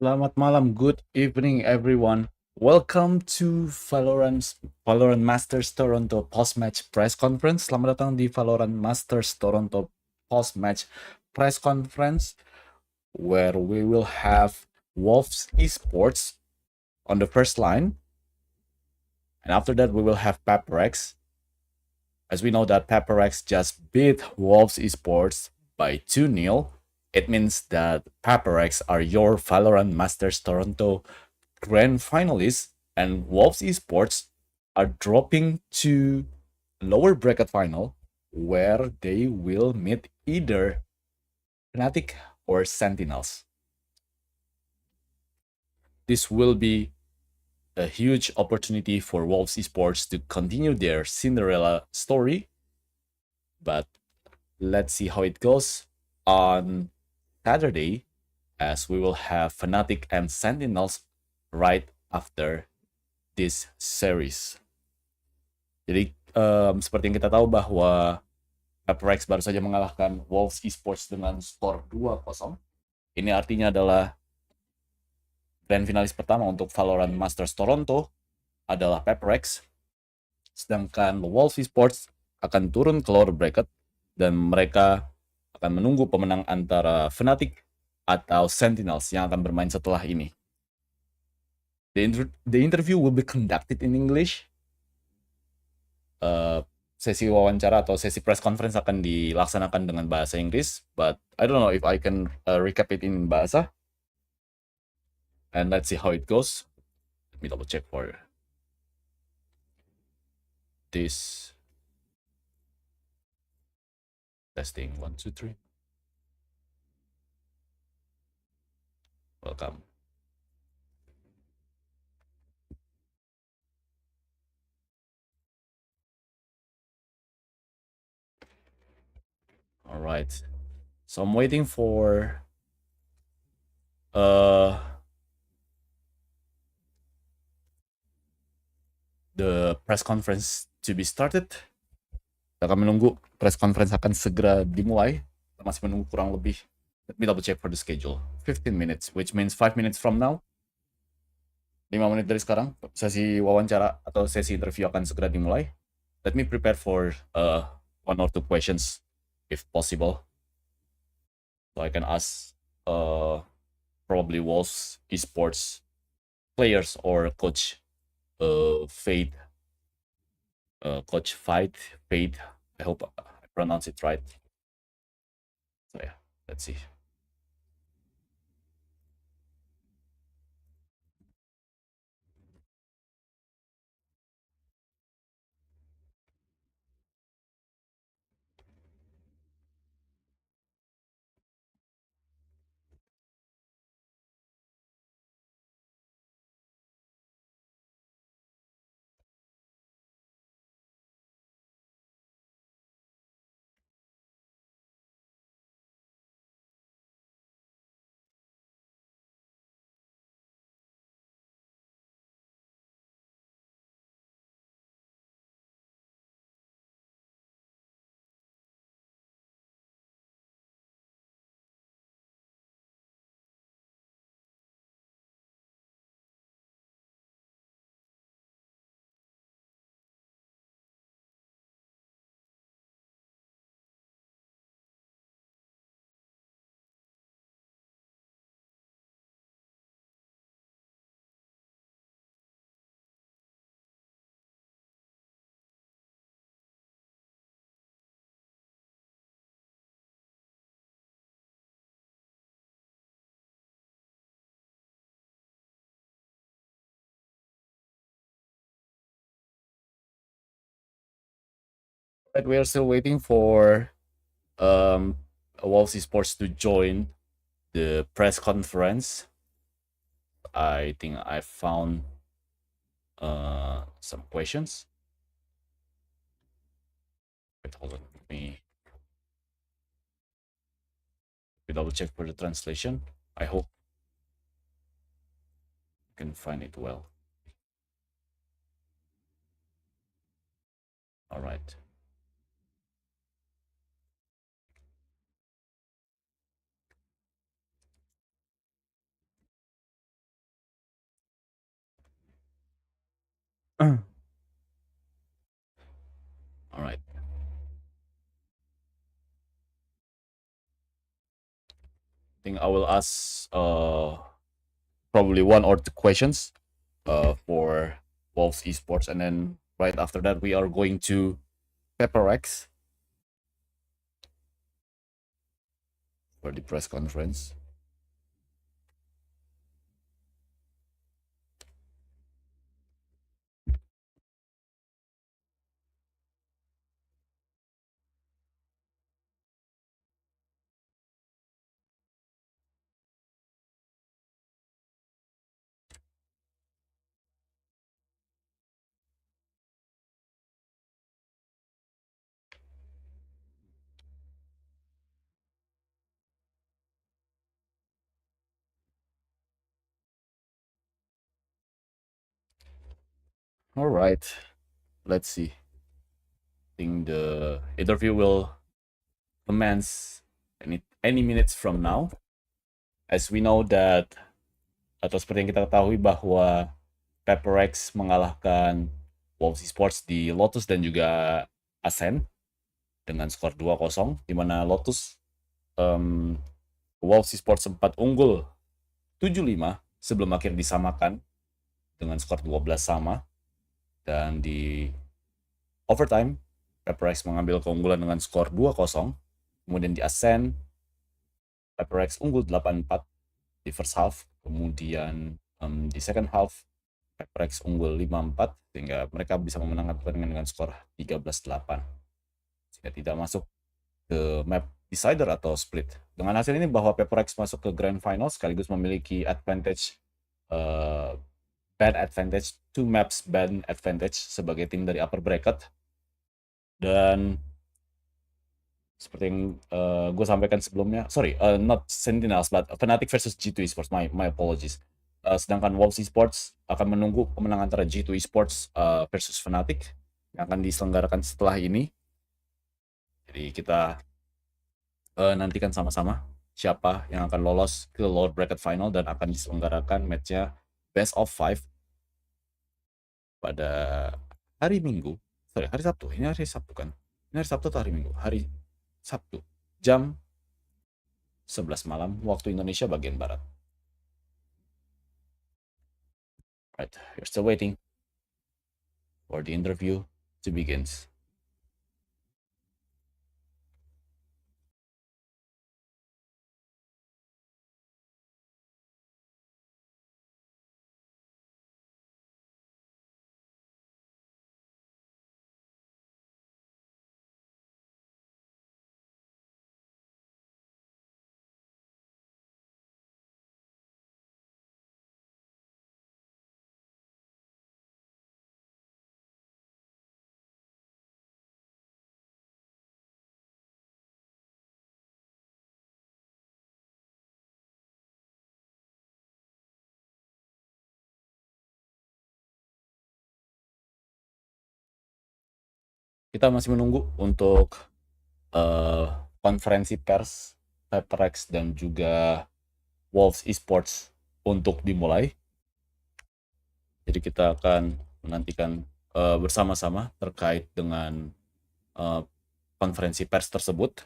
Selamat malam, good evening everyone. Welcome to Valorant Masters Toronto post-match press conference. Selamat datang di Valorant Masters Toronto post-match press conference where we will have Wolves Esports on the first line, and after that we will have Paper Rex. As we know that Paper Rex just beat Wolves Esports by 2-0. It means that Paper Rex are your Valorant Masters Toronto grand finalists, and Wolves Esports are dropping to lower bracket final where they will meet either Fnatic or Sentinels. This will be a huge opportunity for Wolves Esports to continue their Cinderella story, but let's see how it goes on Saturday, as we will have Fnatic and Sentinels right after this series. Jadi seperti yang kita tahu bahwa PRX baru saja mengalahkan Wolves Esports dengan skor 2-0. Ini artinya adalah grand finalis pertama untuk Valorant Masters Toronto adalah PRX, sedangkan Wolves Esports akan turun ke lower bracket dan mereka akan menunggu pemenang antara Fnatic atau Sentinels yang akan bermain setelah ini. The interview will be conducted in English. Sesi wawancara atau sesi press conference akan dilaksanakan dengan bahasa Inggris, but I don't know if I can recap it in bahasa. And let's see how it goes. Let me double check for this. Testing 1, 2, 3. Welcome. All right. So I'm waiting for the press conference to be started. Kita akan menunggu press conference akan segera dimulai. Kita masih menunggu kurang lebih. Let me double check for the schedule. 15 minutes, which means 5 minutes from now. 5 menit dari sekarang, sesi wawancara atau sesi interview akan segera dimulai. Let me prepare for 1 or 2 questions, if possible. So I can ask probably Wolves Esports players or Coach Fade. Coach Fade. I hope I pronounce it right. So yeah, let's see. But we are still waiting for Wolves Esports to join the press conference. I think I found some questions. Wait, hold on. Let me double check for the translation. I hope you can find it well. All right. Alright. I think I will ask probably one or two questions for Wolves Esports, and then right after that we are going to Paper Rex for the press conference. All right, let's see. I think the interview will commence any minutes from now. As we know that, atau seperti yang kita ketahui bahwa PaperX mengalahkan Wolves Esports di Lotus dan juga Ascent dengan skor 2-0, di mana Lotus Wolves Esports sempat unggul 7-5 sebelum akhir disamakan dengan skor 12 sama, dan di overtime PaperX mengambil keunggulan dengan skor 2-0. Kemudian di Ascent PaperX unggul 8-4 di first half, kemudian di second half PaperX unggul 5-4 sehingga mereka bisa memenangkan pertandingan dengan skor 13-8 sehingga tidak masuk ke map decider atau split. Dengan hasil ini bahwa PaperX masuk ke grand final sekaligus memiliki advantage bad advantage, 2 maps bad advantage sebagai tim dari upper bracket. Dan seperti yang gue sampaikan sebelumnya, sorry, not Sentinels, but Fnatic versus G2 Esports, my apologies. Sedangkan Wolves Esports akan menunggu pemenang antara G2 Esports versus Fnatic yang akan diselenggarakan setelah ini. Jadi kita nantikan sama-sama siapa yang akan lolos ke lower bracket final dan akan diselenggarakan matchnya best of 5 pada hari Minggu, sorry, hari Sabtu. Ini hari Sabtu kan? Ini hari Sabtu atau hari Minggu? Hari Sabtu, jam 11 malam waktu Indonesia bagian Barat. Right, we're still waiting for the interview to begin. Kita masih menunggu untuk konferensi pers PaperX dan juga Wolves Esports untuk dimulai. Jadi kita akan menantikan bersama-sama terkait dengan konferensi pers tersebut.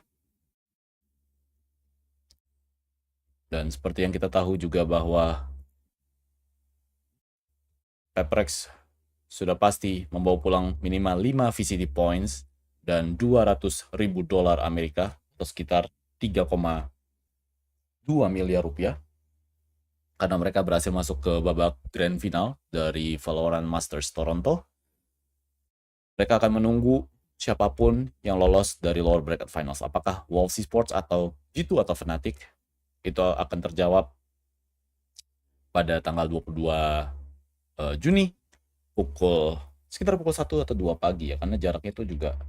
Dan seperti yang kita tahu juga bahwa PaperX sudah pasti membawa pulang minimal 5 VCT points dan 200.000 dolar Amerika atau sekitar 3,2 miliar rupiah karena mereka berhasil masuk ke babak grand final dari VALORANT Masters Toronto. Mereka akan menunggu siapapun yang lolos dari lower bracket finals, apakah Wolves Esports atau G2 atau Fnatic, itu akan terjawab pada tanggal 22 Juni sekitar pukul 1 atau 2 pagi ya, karena jaraknya itu juga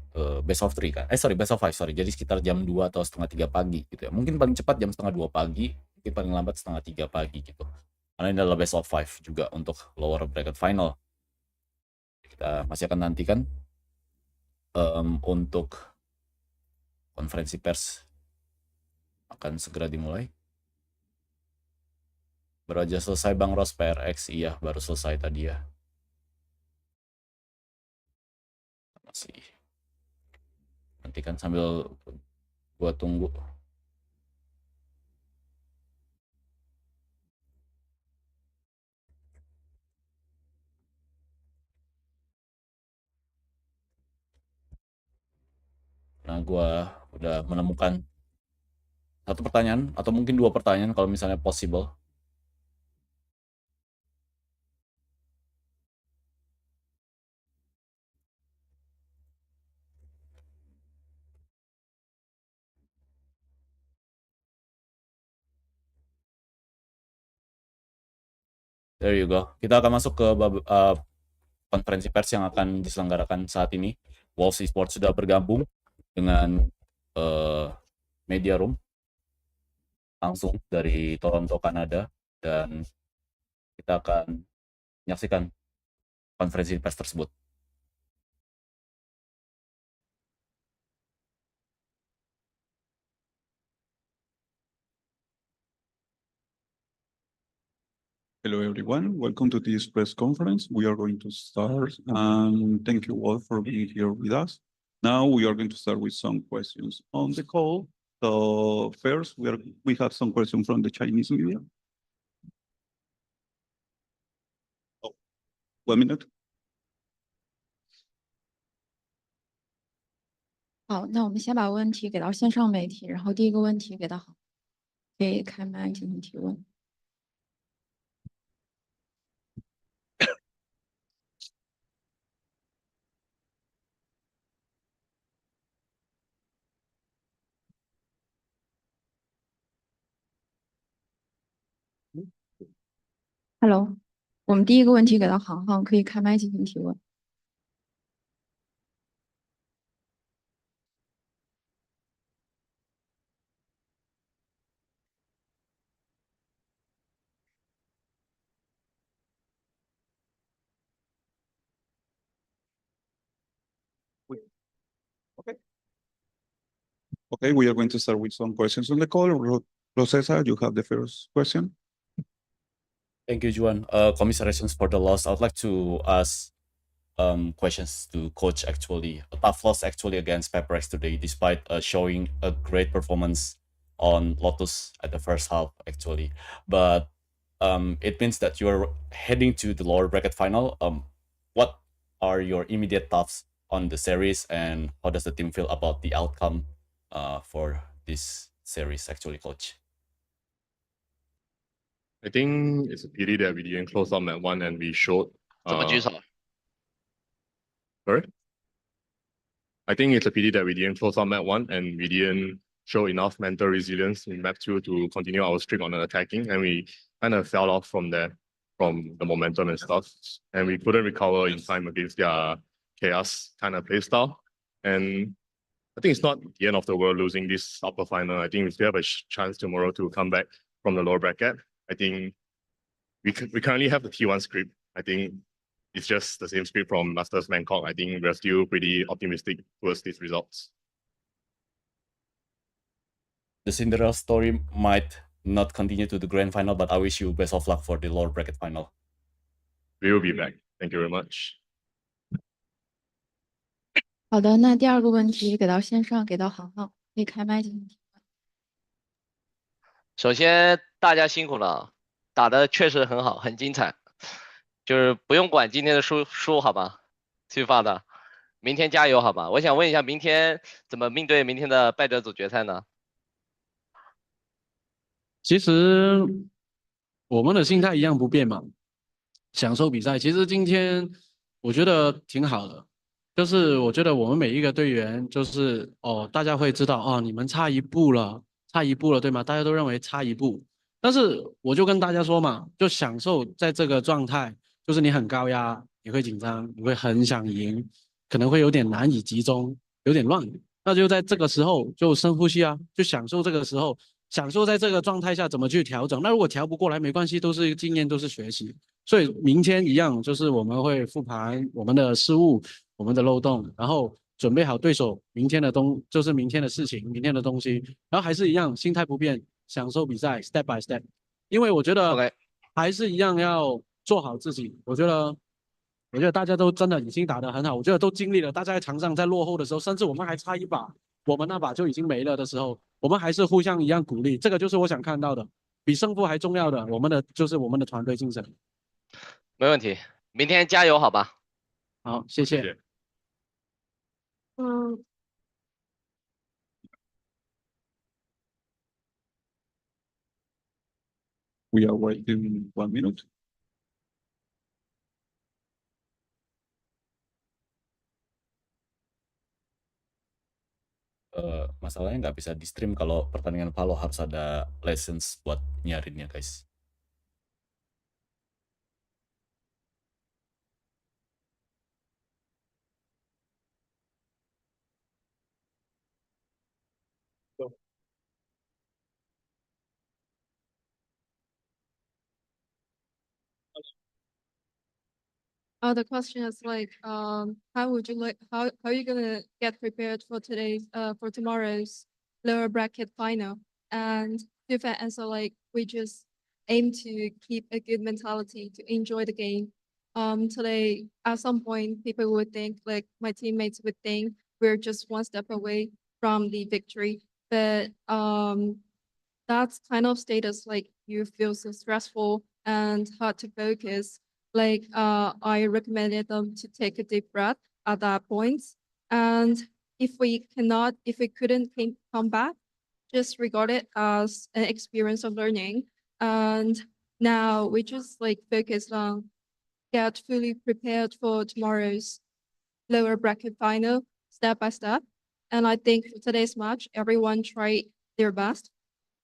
best of 3 kan. Best of 5, jadi sekitar jam 2 atau setengah 3 pagi gitu ya. Mungkin paling cepat jam setengah 2 pagi, mungkin paling lambat setengah 3 pagi gitu. Karena ini adalah best of 5 juga untuk lower bracket final. Kita masih akan nantikan untuk konferensi pers akan segera dimulai. Baru aja selesai Bang Ros PRX, iya baru selesai tadi ya. Nanti kan sambil gua tunggu. Nah, gua udah menemukan satu pertanyaan atau mungkin 2 pertanyaan kalau misalnya possible. There you go. Kita akan masuk ke konferensi pers yang akan diselenggarakan saat ini. Wolves Esports sudah bergabung dengan media room langsung dari Toronto, Kanada, dan kita akan menyaksikan konferensi pers tersebut. Hello, everyone. Welcome to this press conference. We are going to start, and thank you all for being here with us. Now we are going to start with some questions on the call. So first, we have some questions from the Chinese media. Oh, 1 minute. 好，那我们先把问题给到线上媒体，然后第一个问题给到好，可以开麦进行提问。Hello，我们第一个问题给到航航，可以开麦进行提问。Okay, we are going to start with some questions on the call. Rosesa, you have the first question. Thank you, Juan. Commiserations for the loss. I would like to ask questions to coach actually. A tough loss actually against PaperX today, despite showing a great performance on Lotus at the first half actually. But it means that you're heading to the lower bracket final. What are your immediate thoughts on the series, and how does the team feel about the outcome for this series actually, coach? I think it's a pity that we didn't close out map 1 and we showed. 怎么举手？ Sorry? I think it's a pity that we didn't close out map 1 and we didn't show enough mental resilience in map 2 to continue our streak on the attacking, and we kind of fell off from there, from the momentum and stuff, and we couldn't recover in time against their chaos kind of playstyle. And I think it's not the end of the world losing this upper final. I think we still have a chance tomorrow to come back from the lower bracket. I think we currently have the T1 script. I think it's just the same script from Masters Bangkok. I think we're still pretty optimistic towards these results. The Cinderella story might not continue to the grand final, but I wish you best of luck for the lower bracket final. We will be back. Thank you very much. 好的，那第二个问题给到线上，给到航航，可以开麦进行提问。首先，大家辛苦了，打的确实很好，很精彩，就是不用管今天的输好吧，去发的，明天加油好吧。我想问一下，明天怎么面对明天的败者组决赛呢？其实我们的心态一样不变嘛，享受比赛。其实今天我觉得挺好的，就是我觉得我们每一个队员就是大家会知道你们差一步了，对吗？大家都认为差一步，但是我就跟大家说嘛，就享受在这个状态，就是你很高压，你会紧张，你会很想赢，可能会有点难以集中，有点乱。那就在这个时候就深呼吸啊，就享受这个时候。享受在这个状态下怎么去调整，那如果调不过来没关系，都是经验，都是学习。所以明天一样，就是我们会复盘我们的失误、我们的漏洞，然后准备好对手明天的就是明天的事情、明天的东西，然后还是一样，心态不变，享受比赛 ，step by step。因为我觉得还是一样要做好自己。我觉得我觉得大家都真的已经打得很好，我觉得都经历了，大家在场上在落后的时候，甚至我们还差一把，我们那把就已经没了的时候，我们还是互相一样鼓励，这个就是我想看到的，比胜负还重要的，就是我们的团队精神。没问题，明天加油，好吧？好，谢谢。谢谢。嗯，We are waiting 1 minute. Masalahnya nggak bisa di stream kalau pertandingan Valo, harus ada license buat nyarinnya guys. The question is like, how would you like, how are you gonna get prepared for for tomorrow's lower bracket final? And if I answer like, we just aim to keep a good mentality to enjoy the game. Today, at some point, people would think like my teammates would think we're just one step away from the victory, but that's kind of status like you feel so stressful and hard to focus. Like I recommended them to take a deep breath at that point. And if we couldn't come back, just regard it as an experience of learning. And now we just like focus on get fully prepared for tomorrow's lower bracket final step by step. And I think for today's match, everyone tried their best.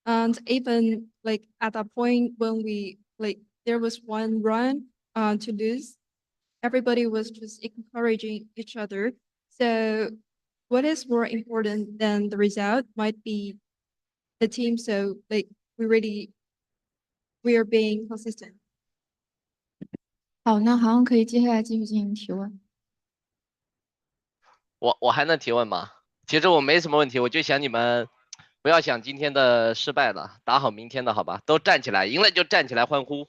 And even like at that point when we like there was one run to lose, everybody was just encouraging each other. So what is more important than the result might be the team. So like we are being consistent. 好，那好像可以接下来继续进行提问。我还能提问吗？其实我没什么问题，我就想你们不要想今天的失败了，打好明天的好吧？都站起来，赢了就站起来欢呼，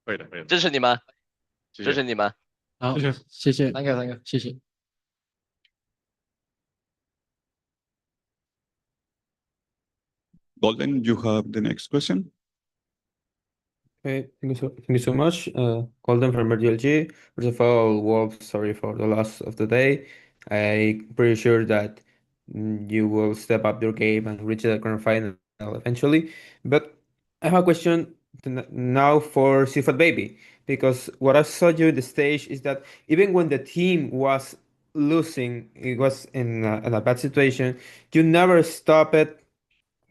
会的，会的。支持你们，谢谢支持你们。好，谢谢。谢谢，三个，谢谢。Golden, you have the next question. Okay, thank you so much. Golden from RDLG. First of all, Wolf, sorry for the loss of the day. I'm pretty sure that you will step up your game and reach the grand final eventually. But I have a question now for Sifat Baby, because what I saw you in the stage is that even when the team was losing, it was in a bad situation, you never stop it.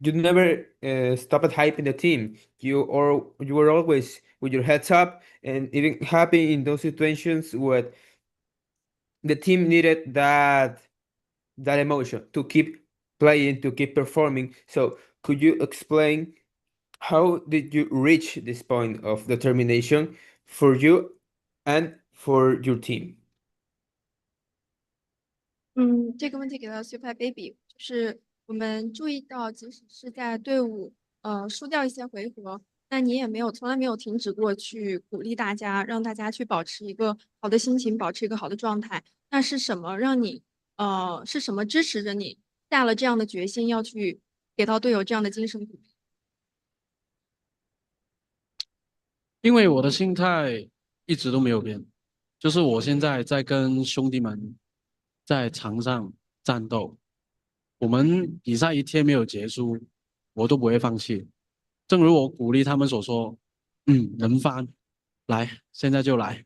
You never stopped hyping the team. You were always with your heads up and even happy in those situations where the team needed that emotion to keep playing, to keep performing. So could you explain how did you reach this point of determination for you and for your team? 这个问题给到 Super Baby，就是我们注意到，即使是在队伍输掉一些回合，那你也从来没有停止过去鼓励大家，让大家去保持一个好的心情，保持一个好的状态。那是什么让你是什么支持着你下了这样的决心，要去给到队友这样的精神鼓励？因为我的心态一直都没有变，就是我现在在跟兄弟们在场上战斗，我们比赛一天没有结束，我都不会放弃。正如我鼓励他们所说，能翻，来，现在就来。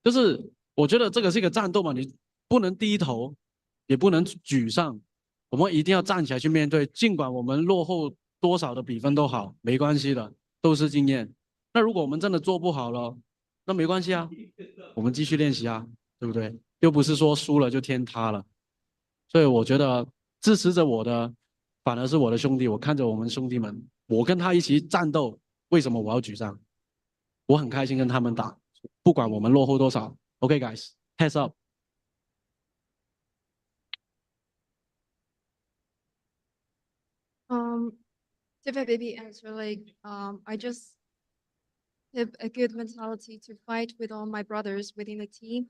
就是我觉得这个是一个战斗嘛，你不能低头，也不能沮丧，我们一定要站起来去面对，尽管我们落后多少的比分都好，没关系的，都是经验。那如果我们真的做不好了，那没关系啊，我们继续练习啊，对不对？又不是说输了就天塌了。所以我觉得支持着我的反而是我的兄弟，我看着我们兄弟们，我跟他一起战斗，为什么我要沮丧？我很开心跟他们打，不管我们落后多少。OK guys, heads up. Super Baby answer like I just keep a good mentality to fight with all my brothers within the team.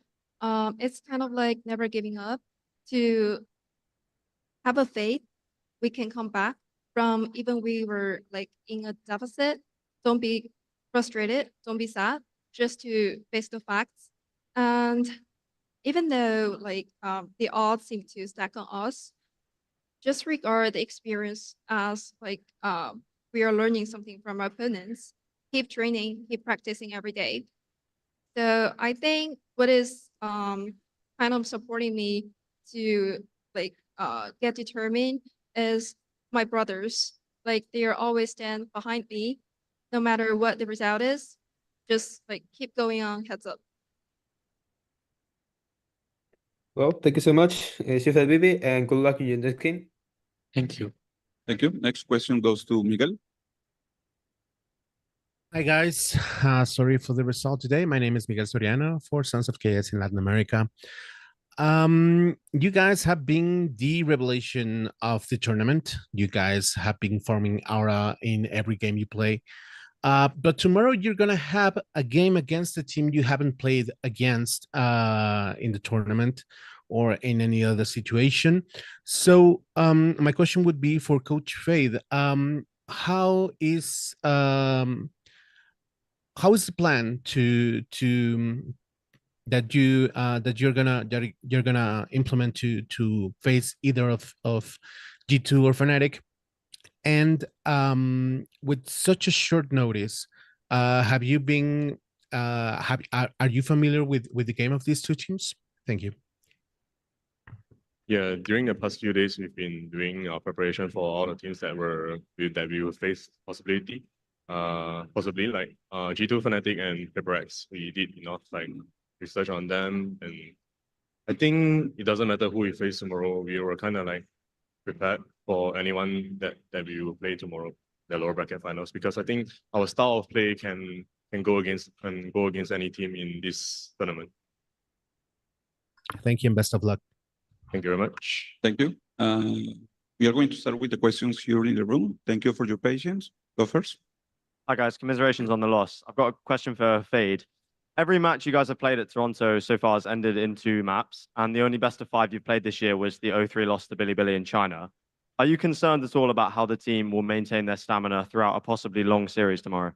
It's kind of like never giving up, to have a faith we can come back from even we were like in a deficit. Don't be frustrated, don't be sad, just to face the facts. And even though like the odds seem to stack on us, just regard the experience as like we are learning something from our opponents. Keep training, keep practicing every day. So I think what is kind of supporting me to like get determined is my brothers. Like they are always stand behind me, no matter what the result is. Just like keep going on, heads up. Well, thank you so much, Chef Bibi, and good luck in your next game. Thank you. Thank you. Next question goes to Miguel. Hi guys, sorry for the result today. My name is Miguel Soriano for Sons of Chaos in Latin America. You guys have been the revelation of the tournament. You guys have been forming aura in every game you play. But tomorrow you're gonna have a game against a team you haven't played against in the tournament or in any other situation. So my question would be for Coach Faith. How is the plan to that you're gonna implement to face either of G2 or Fnatic? And with such a short notice, have you been are you familiar with the game of these two teams? Thank you. Yeah, during the past few days, we've been doing our preparation for all the teams that we will face possibly like G2, Fnatic, and Paper Rex. We did enough like research on them, and I think it doesn't matter who we face tomorrow. We were kind of like prepared for anyone that we will play tomorrow, the lower bracket finals, because I think our style of play can go against any team in this tournament. Thank you and best of luck. Thank you very much. Thank you. We are going to start with the questions here in the room. Thank you for your patience. Go first. Hi guys, commiserations on the loss. I've got a question for Fade. Every match you guys have played at Toronto so far has ended in 2 maps, and the only best of 5 you've played this year was the 0-3 loss to Bilibili in China. Are you concerned at all about how the team will maintain their stamina throughout a possibly long series tomorrow?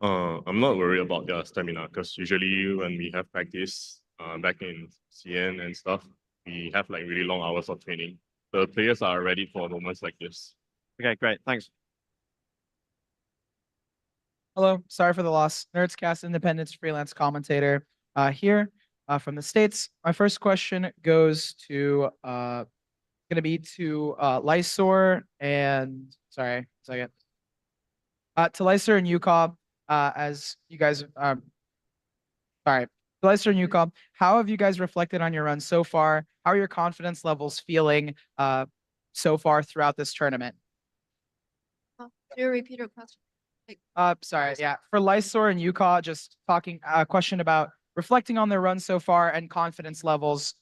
I'm not worried about their stamina, because usually when we have practice back in CN and stuff, we have like really long hours of training. The players are ready for moments like this. Okay, great. Thanks. Hello, sorry for the loss. Nerdscast Independence freelance commentator here from the States. My first question goes to gonna be to Lysor and sorry, a second. To Lysor and UCOB, as you guys sorry. To Lysor and UCOB, how have you guys reflected on your run so far? How are your confidence levels feeling so far throughout this tournament? Could you repeat your question? Sorry, yeah. For Lysor and Yuka, just talking a question about reflecting on their run so far and confidence levels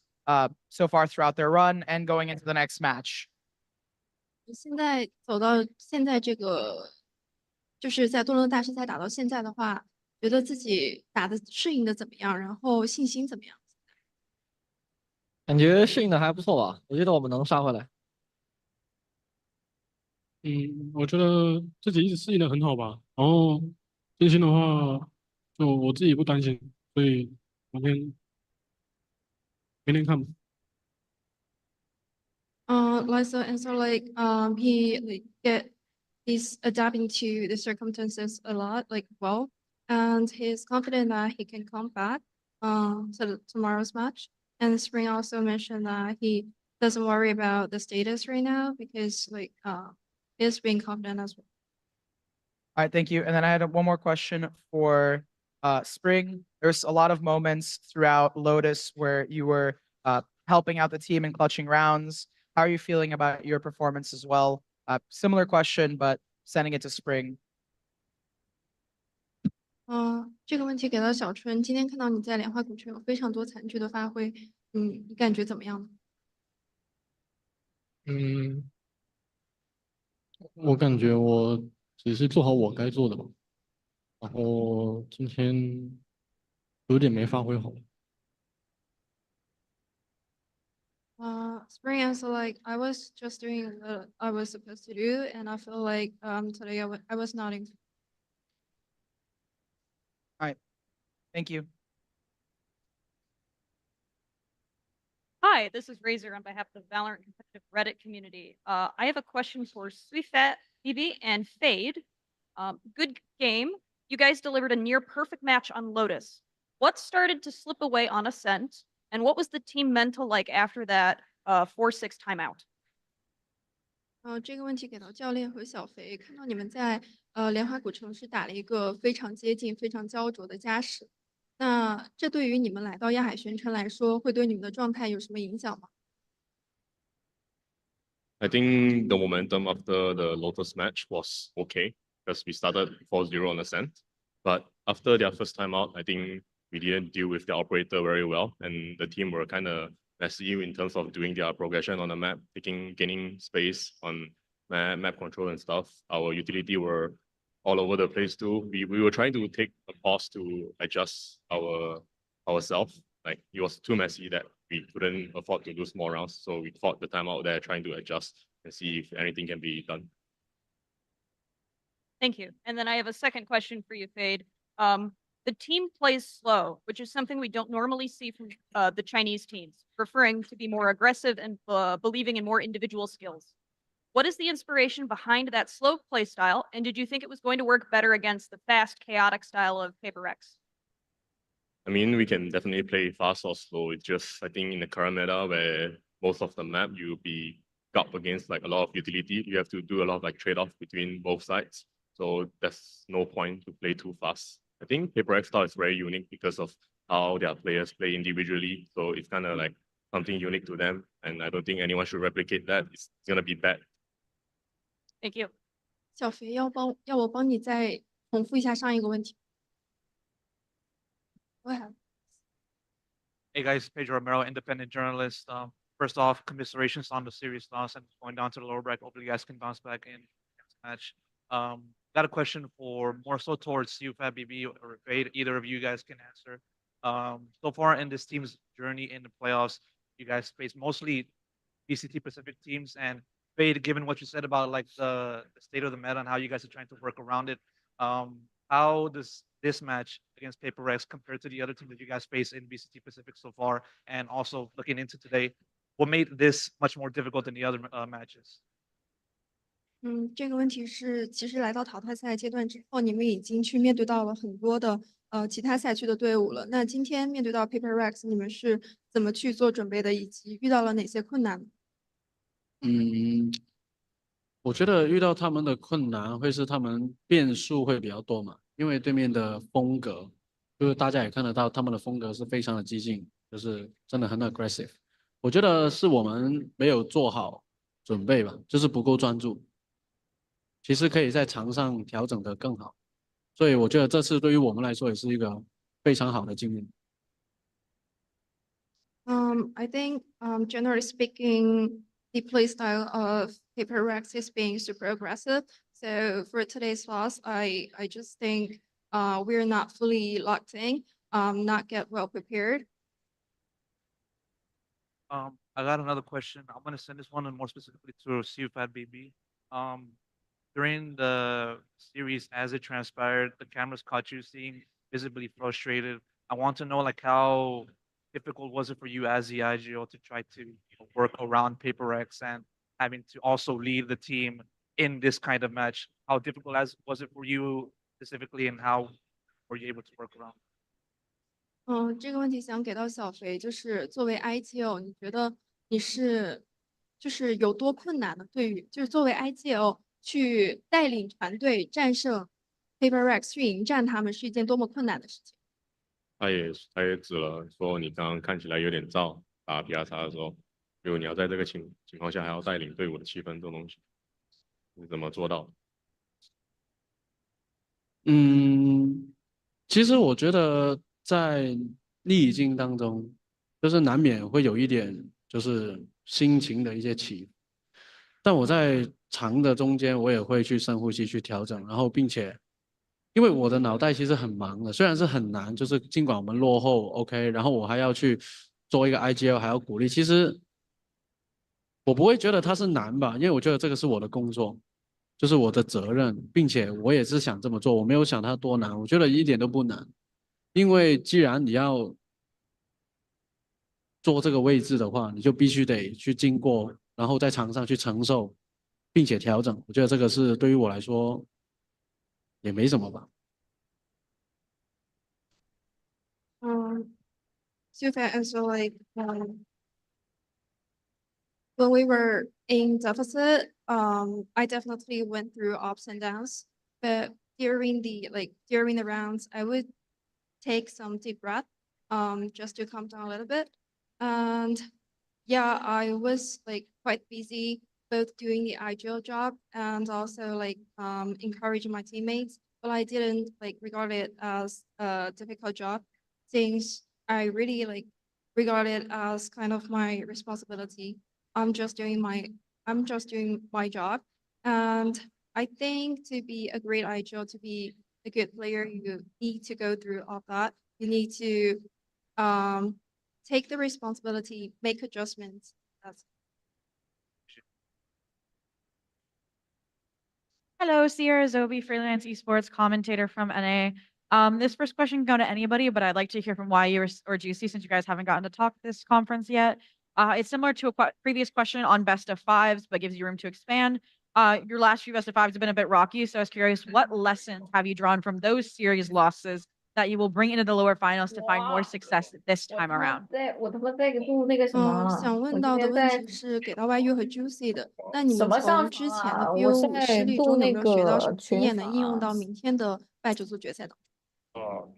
so far throughout their run and going into the next match. 现在走到现在这个，就是在多伦多大师赛打到现在的话，觉得自己打的适应的怎么样？然后信心怎么样？感觉适应的还不错吧，我觉得我们能杀回来。我觉得自己一直适应的很好吧。然后信心的话，就我自己不担心，所以明天看吧。Lisa answer like he like he's adapting to the circumstances a lot like well, and he's confident that he can come back to tomorrow's match. And Spring also mentioned that he doesn't worry about the status right now because like he's being confident as well. All right, thank you. And then I had one more question for Spring. There's a lot of moments throughout Lotus where you were helping out the team and clutching rounds. How are you feeling about your performance as well? Similar question, but sending it to Spring. 这个问题给到小春。今天看到你在莲花古城有非常多惨剧的发挥，你感觉怎么样呢？我感觉我只是做好我该做的吧。然后今天有点没发挥好。Spring answer like I was just doing what I was supposed to do, and I feel like today I was not in. Thank you. Hi, this is Razor on behalf of the VALORANT competitive Reddit community. I have a question for Suifat, BB, and Fade. Good game. You guys delivered a near perfect match on Lotus. What started to slip away on Ascent, and what was the team mental like after that 4-6 timeout? 这个问题给到教练和小肥，看到你们在莲花古城是打了一个非常接近、非常焦灼的加时，那这对于你们来到亚海玄城来说，会对你们的状态有什么影响吗？ I think the momentum after the Lotus match was okay because we started 4-0 on Ascent. But after their first time out, I think we didn't deal with the operator very well, and the team were kind of messy in terms of doing their progression on the map, gaining space on map control and stuff. Our utility were all over the place too. We were trying to take a pause to adjust ourselves. Like it was too messy that we couldn't afford to lose more rounds. So we fought the time out there trying to adjust and see if anything can be done. Thank you. And then I have a second question for you, Fade. The team plays slow, which is something we don't normally see from the Chinese teams, preferring to be more aggressive and believing in more individual skills. What is the inspiration behind that slow play style, and did you think it was going to work better against the fast, chaotic style of Paper Rex? I mean, we can definitely play fast or slow. It's just, I think in the current meta where most of the map you'll be up against like a lot of utility, you have to do a lot of like trade-off between both sides. So there's no point to play too fast. I think Paper Rex style is very unique because of how their players play individually. So it's kind of like something unique to them. And I don't think anyone should replicate that. It's gonna be bad. Thank you. 小肥要我帮你再重复一下上一个问题。Go ahead. Hey guys, Pedro Romero, independent journalist. First off, commiserations on the series loss and going down to the lower bracket. Hopefully you guys can bounce back in next match. Got a question for more so towards you, Fat BB or Fade. Either of you guys can answer. So far in this team's journey in the playoffs, you guys face mostly BCT Pacific teams. And Fade, given what you said about like the state of the meta and how you guys are trying to work around it, how does this match against Paper Rex compare to the other team that you guys face in BCT Pacific so far? And also looking into today, what made this much more difficult than the other matches? 这个问题是，其实来到淘汰赛阶段之后，你们已经去面对到了很多的其他赛区的队伍了。那今天面对到 Paper Rex，你们是怎么去做准备的，以及遇到了哪些困难？我觉得遇到他们的困难会是他们变数会比较多嘛，因为对面的风格，就是大家也看得到他们的风格是非常的激进，就是真的很 aggressive。我觉得是我们没有做好准备吧，就是不够专注。其实可以在场上调整得更好，所以我觉得这次对于我们来说也是一个非常好的经验。I think generally speaking, the play style of Paper Rex is being super aggressive. So for today's loss, I just think we're not fully locked in, not get well prepared. I got another question. I'm gonna send this one and more specifically to CFAT BB. During the series, as it transpired, the cameras caught you seeing visibly frustrated. I want to know like how difficult was it for you as the IGO to try to work around Paper X and having to also lead the team in this kind of match? How difficult was it for you specifically, and how were you able to work around? 这个问题想给到小肥，就是作为 IGO，你觉得你是就是有多困难呢？对于就是作为 IGO 去带领团队战胜 Paper Rex 去迎战他们是一件多么困难的事情。他也指了说你刚刚看起来有点燥，打 PRX 的时候，如果你要在这个情况下还要带领队伍的气氛这种东西，你怎么做到？其实我觉得在逆境当中，就是难免会有一点就是心情的一些起伏，但我在长的中间我也会去深呼吸去调整，然后并且因为我的脑袋其实很忙的，虽然是很难，就是尽管我们落后，OK，然后我还要去做一个 IGL，还要鼓励，其实我不会觉得它是难吧，因为我觉得这个是我的工作，就是我的责任，并且我也是想这么做，我没有想它多难，我觉得一点都不难，因为既然你要做这个位置的话，你就必须得去经过，然后在场上去承受，并且调整，我觉得这个是对于我来说也没什么吧。Super and so like when we were in deficit, I definitely went through ups and downs, but during the rounds, I would take some deep breath, just to calm down a little bit. And yeah, I was like quite busy both doing the IGL job and also like encouraging my teammates, but I didn't like regard it as a difficult job since I really like regard it as kind of my responsibility. I'm just doing my job. And I think to be a great IGL, to be a good player, you need to go through all that. You need to take the responsibility, make adjustments. That's Hello, Sierra Zobi, freelance esports commentator from NA. This first question can go to anybody, but I'd like to hear from YU or Juicy since you guys haven't gotten to talk this conference yet. It's similar to a previous question on best of fives, but gives you room to expand. Your last few best of fives have been a bit rocky, so I was curious, what lessons have you drawn from those series losses that you will bring into the lower finals to find more success this time around? 想问到的问题是给到 YU 和 Juicy 的，那你们从之前的 BO5失利中有没有学到什么经验，能应用到明天的败者组决赛当中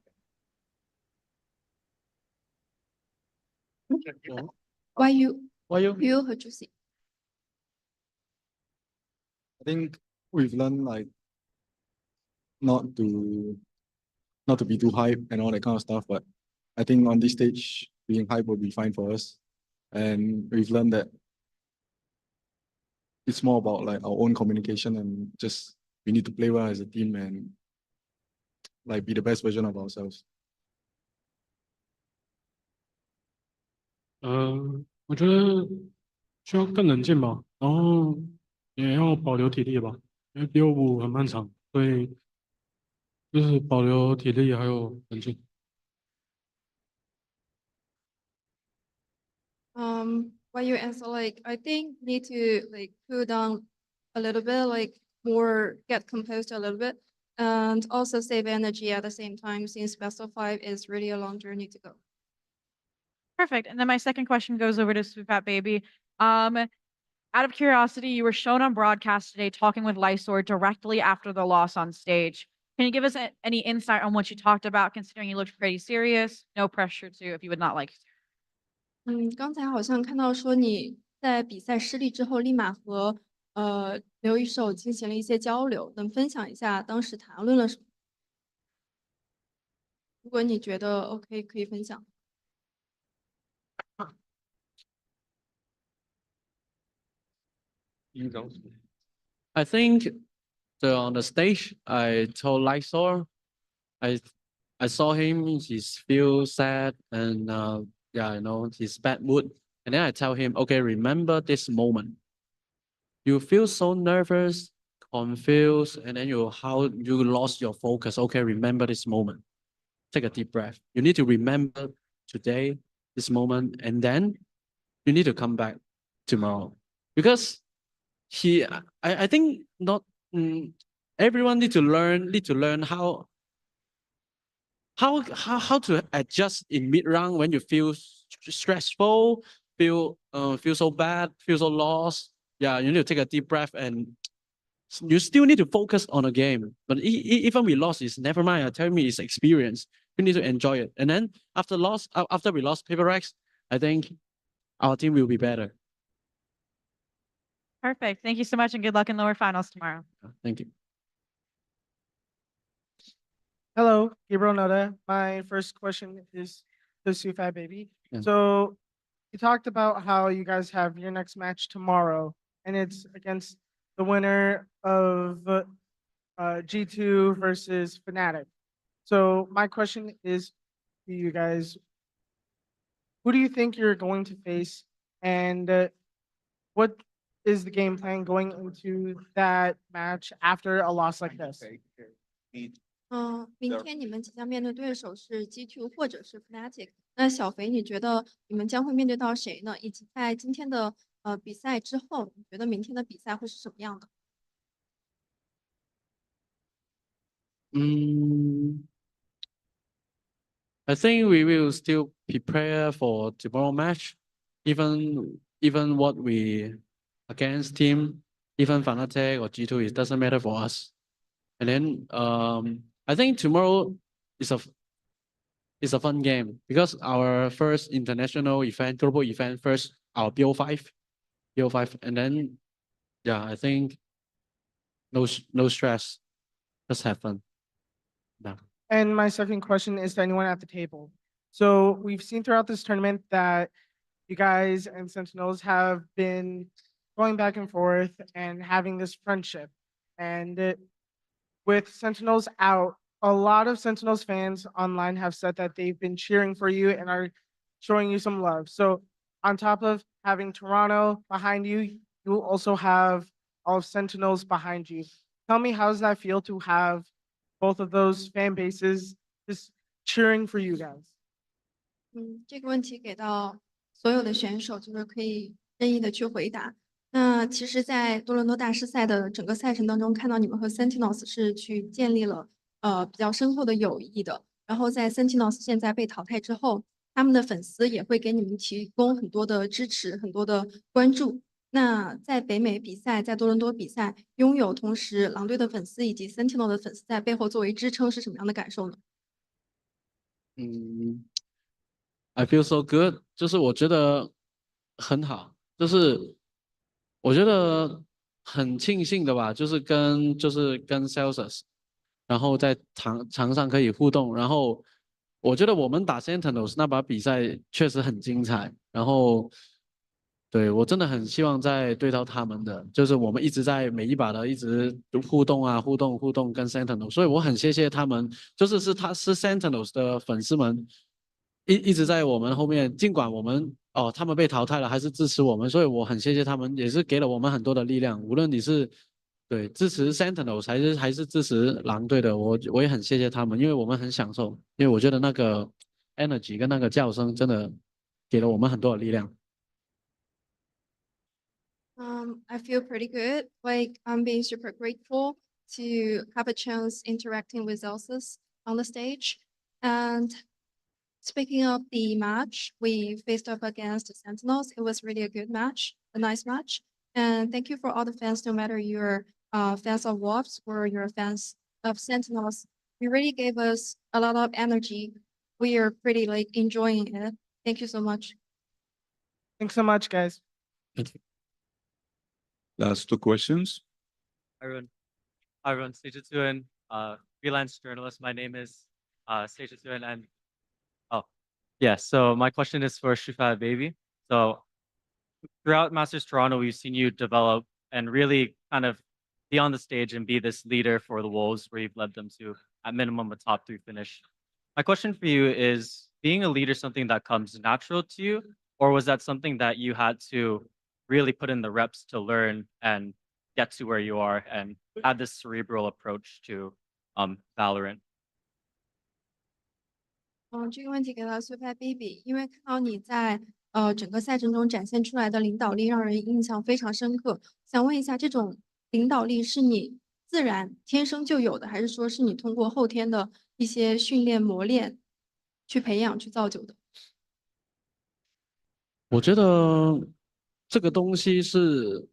？YU 和 Juicy。I think we've learned like not to be too hype and all that kind of stuff, but I think on this stage being hype will be fine for us. And we've learned that it's more about like our own communication and just we need to play well as a team and like be the best version of ourselves. 我觉得需要更冷静吧，然后也要保留体力吧，因为BO5很漫长，所以就是保留体力还有冷静。Why you answer like I think need to like cool down a little bit, like more get composed a little bit, and also save energy at the same time since best of five is really a long journey to go. Perfect. And then my second question goes over to Swoopat Baby. Out of curiosity, you were shown on broadcast today talking with Lysor directly after the loss on stage. Can you give us any insight on what you talked about, considering you looked pretty serious? No pressure to if you would not like to. 刚才好像看到说你在比赛失利之后，立马和刘一手进行了一些交流，能分享一下当时谈论了什么？如果你觉得 OK，可以分享。I think on the stage, I told Lysor, I saw him, he's feel sad and yeah, you know, his bad mood. And then I tell him, okay, remember this moment. You feel so nervous, confused, and then how you lost your focus. Okay, remember this moment. Take a deep breath. You need to remember today, this moment, and then you need to come back tomorrow. Because I think not everyone need to learn how to adjust in mid round when you feel stressful, feel so bad, feel so lost. Yeah, you need to take a deep breath and you still need to focus on the game. But even we lost, it's never mind. Tell me it's experience. You need to enjoy it. And then after we lost Paper Rex, I think our team will be better. Perfect. Thank you so much and good luck in lower finals tomorrow. Thank you. Hello, Gabriel Noda. My first question is to Sufai Baby. Yeah. So you talked about how you guys have your next match tomorrow, and it's against the winner of G2 versus Fnatic. So my question is to you guys, who do you think you're going to face, and what is the game plan going into that match after a loss like this? 明天你们即将面对对手是 G2 或者是 Fnatic。那小肥，你觉得你们将会面对到谁呢？以及在今天的比赛之后，你觉得明天的比赛会是什么样的？I think we will still prepare for tomorrow match, even what we against team, even Fnatic or G2, it doesn't matter for us. And then I think tomorrow is a fun game because our first international event, global event, first our BO5, and then yeah, I think no stress, just have fun. Yeah. And my second question is to anyone at the table. So we've seen throughout this tournament that you guys and Sentinels have been going back and forth and having this friendship. And with Sentinels out, a lot of Sentinels fans online have said that they've been cheering for you and are showing you some love. So on top of having Toronto behind you, you will also have all of Sentinels behind you. Tell me, how does that feel to have both of those fan bases just cheering for you guys? 这个问题给到所有的选手，就是可以任意的去回答。那其实，在多伦多大师赛的整个赛程当中，看到你们和 Sentinels 是去建立了比较深厚的友谊的。然后在 Sentinels 现在被淘汰之后，他们的粉丝也会给你们提供很多的支持，很多的关注。那在北美比赛，在多伦多比赛，拥有同时狼队的粉丝以及 Sentinel 的粉丝在背后作为支撑，是什么样的感受呢？ I feel so good， 就是我觉得很好，就是我觉得很庆幸的吧，就是跟 Celsius， 然后在场上可以互动，然后我觉得我们打 Sentinels 那把比赛确实很精彩，然后对我真的很希望再对到他们的，就是我们一直在每一把的一直互动啊，互动跟 Sentinels， 所以我很谢谢他们，就是是 Sentinels 的粉丝们。一直在我们后面，尽管我们他们被淘汰了，还是支持我们，所以我很谢谢他们，也是给了我们很多的力量。无论你是对支持 Sentinels 还是支持狼队的，我也很谢谢他们，因为我们很享受，因为我觉得那个 energy 跟那个叫声真的给了我们很多的力量。I feel pretty good. Like I'm being super grateful to have a chance interacting with Elsus on the stage. And speaking of the match, we faced up against the Sentinels. It was really a good match, a nice match. And thank you for all the fans, no matter you're fans of Wolves or you're fans of Sentinels. You really gave us a lot of energy. We are pretty like enjoying it. Thank you so much. Thanks so much, guys. Thank you. Last two questions. Hi everyone, Sejatuan, freelance journalist. My name is Sejatuan, and yeah, so my question is for Shufat Baby. So throughout Masters Toronto, we've seen you develop and really kind of be on the stage and be this leader for the Wolves, where you've led them to at minimum a top 3 finish. My question for you is, being a leader something that comes natural to you, or was that something that you had to really put in the reps to learn and get to where you are and add this cerebral approach to Valorant? 这个问题给到 Super Baby， 因为看到你在整个赛程中展现出来的领导力，让人印象非常深刻。想问一下，这种领导力是你自然天生就有的，还是说是你通过后天的一些训练磨练去培养去造就的？我觉得这个东西是，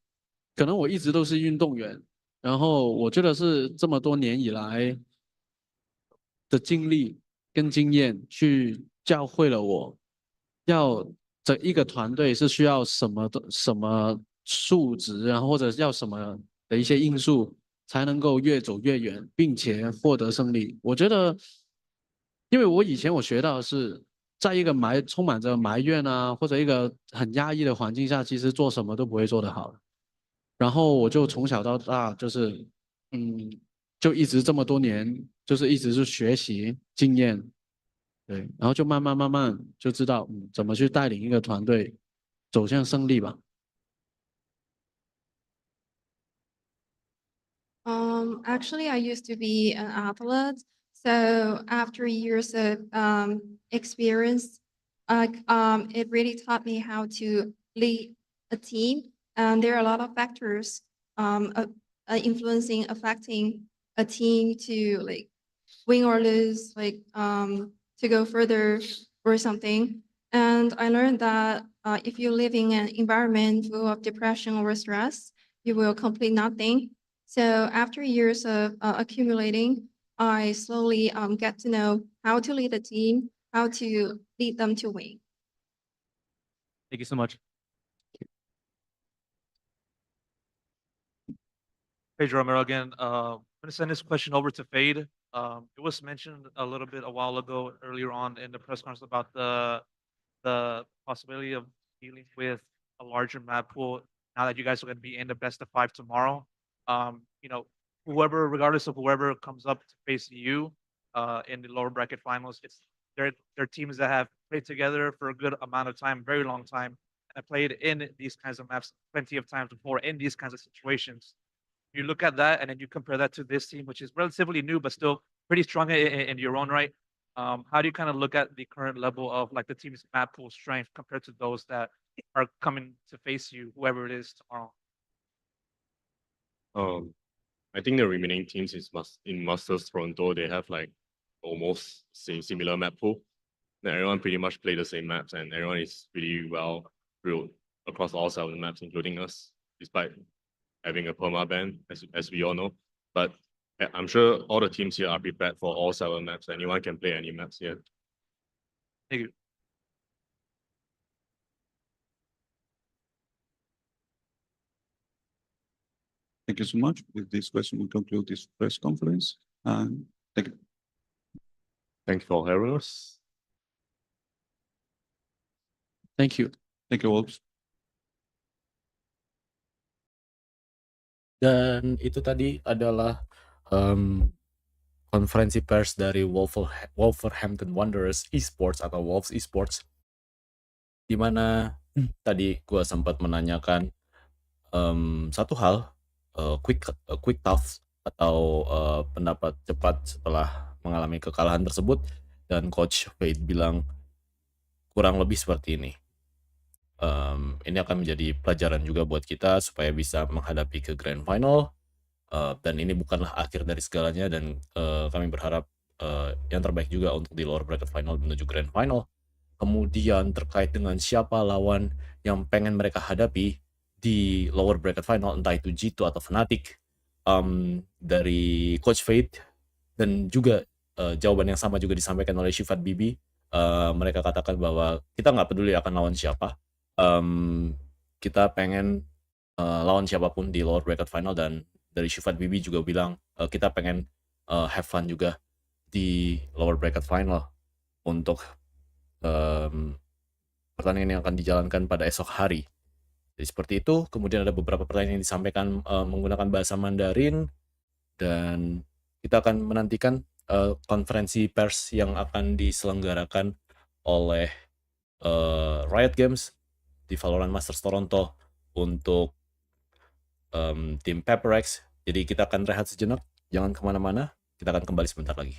可能我一直都是运动员，然后我觉得是这么多年以来的经历跟经验去教会了我，要这一个团队是需要什么素质，然后或者要什么的一些因素，才能够越走越远，并且获得胜利。我觉得，因为我以前我学到的是，在一个充满着埋怨啊，或者一个很压抑的环境下，其实做什么都不会做得好。然后我就从小到大就是，就一直这么多年，就是一直是学习经验，对，然后就慢慢就知道怎么去带领一个团队走向胜利吧。Actually, I used to be an athlete. So after years of experience, it really taught me how to lead a team. And there are a lot of factors affecting a team to like win or lose, like to go further or something. And I learned that if you live in an environment full of depression or stress, you will complete nothing. So after years of accumulating, I slowly get to know how to lead a team, how to lead them to win. Thank you so much. Pedro Romero again. I'm gonna send this question over to Fade. It was mentioned a little bit a while ago, earlier on in the press conference, about the possibility of dealing with a larger map pool now that you guys are going to be in the best of 5 tomorrow. You know, whoever, regardless of whoever comes up to face you in the lower bracket finals, they're teams that have played together for a good amount of time, very long time, and have played in these kinds of maps plenty of times before in these kinds of situations. You look at that and then you compare that to this team, which is relatively new but still pretty strong in your own right. How do you kind of look at the current level of like the team's map pool strength compared to those that are coming to face you, whoever it is tomorrow? I think the remaining teams in Masters Toronto, they have like almost similar map pool. And everyone pretty much play the same maps, and everyone is really well drilled across all 7 maps, including us, despite having a perma ban, as we all know. But I'm sure all the teams here are prepared for all 7 maps. Anyone can play any maps here. Thank you. Thank you so much. With this question, we conclude this press conference. And thank you. Thank you for having us. Thank you. Thank you all. Dan itu tadi adalah konferensi pers dari Wolverhampton Wanderers Esports atau Wolves Esports, di mana tadi gue sempat menanyakan satu hal, quick thoughts atau pendapat cepat setelah mengalami kekalahan tersebut, dan Coach Fade bilang kurang lebih seperti ini. Ini akan menjadi pelajaran juga buat kita supaya bisa menghadapi ke Grand Final, dan ini bukanlah akhir dari segalanya, dan kami berharap yang terbaik juga untuk di lower bracket final menuju Grand Final. Kemudian terkait dengan siapa lawan yang pengen mereka hadapi di lower bracket final, entah itu G2 atau Fnatic, dari Coach Fate, dan juga jawaban yang sama juga disampaikan oleh Shifat Bibi. Mereka katakan bahwa kita nggak peduli akan lawan siapa, kita pengen lawan siapapun di lower bracket final, dan dari Shifat Bibi juga bilang kita pengen have fun juga di lower bracket final untuk pertandingan yang akan dijalankan pada esok hari. Jadi seperti itu. Kemudian ada beberapa pertanyaan yang disampaikan menggunakan bahasa Mandarin, dan kita akan menantikan konferensi pers yang akan diselenggarakan oleh Riot Games di VALORANT Masters Toronto untuk tim Paper Rex. Jadi kita akan rehat sejenak, jangan kemana-mana, kita akan kembali sebentar lagi.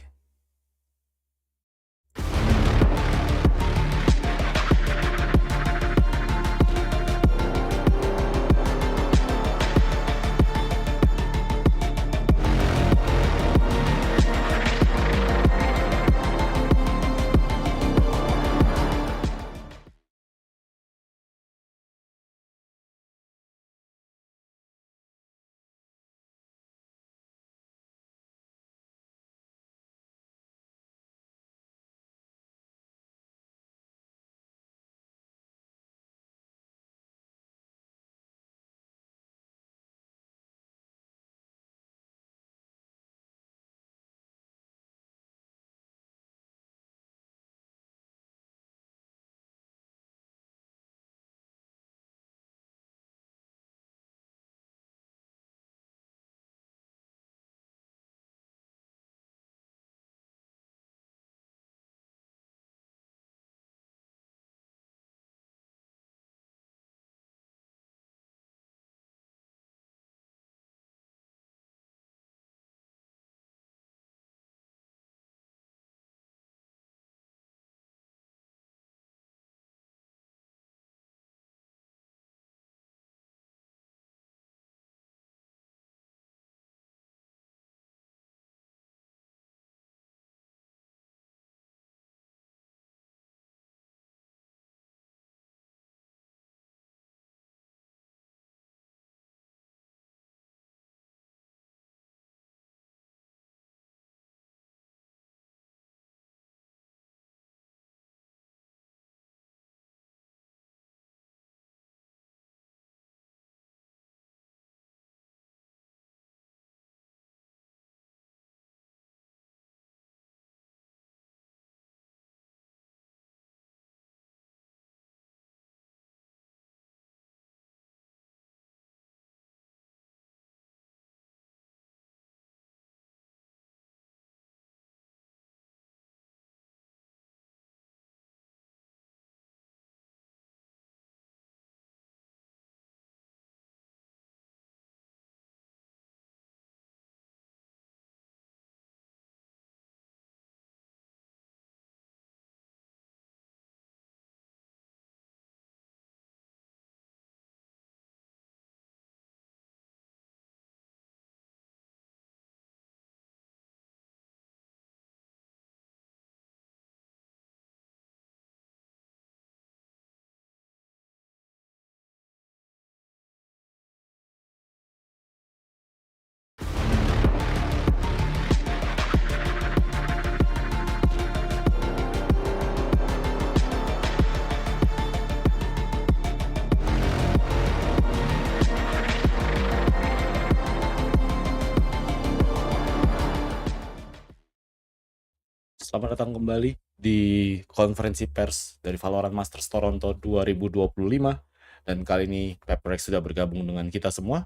Selamat datang kembali di konferensi pers dari Valorant Masters Toronto 2025. Dan kali ini PaperX sudah bergabung dengan kita semua.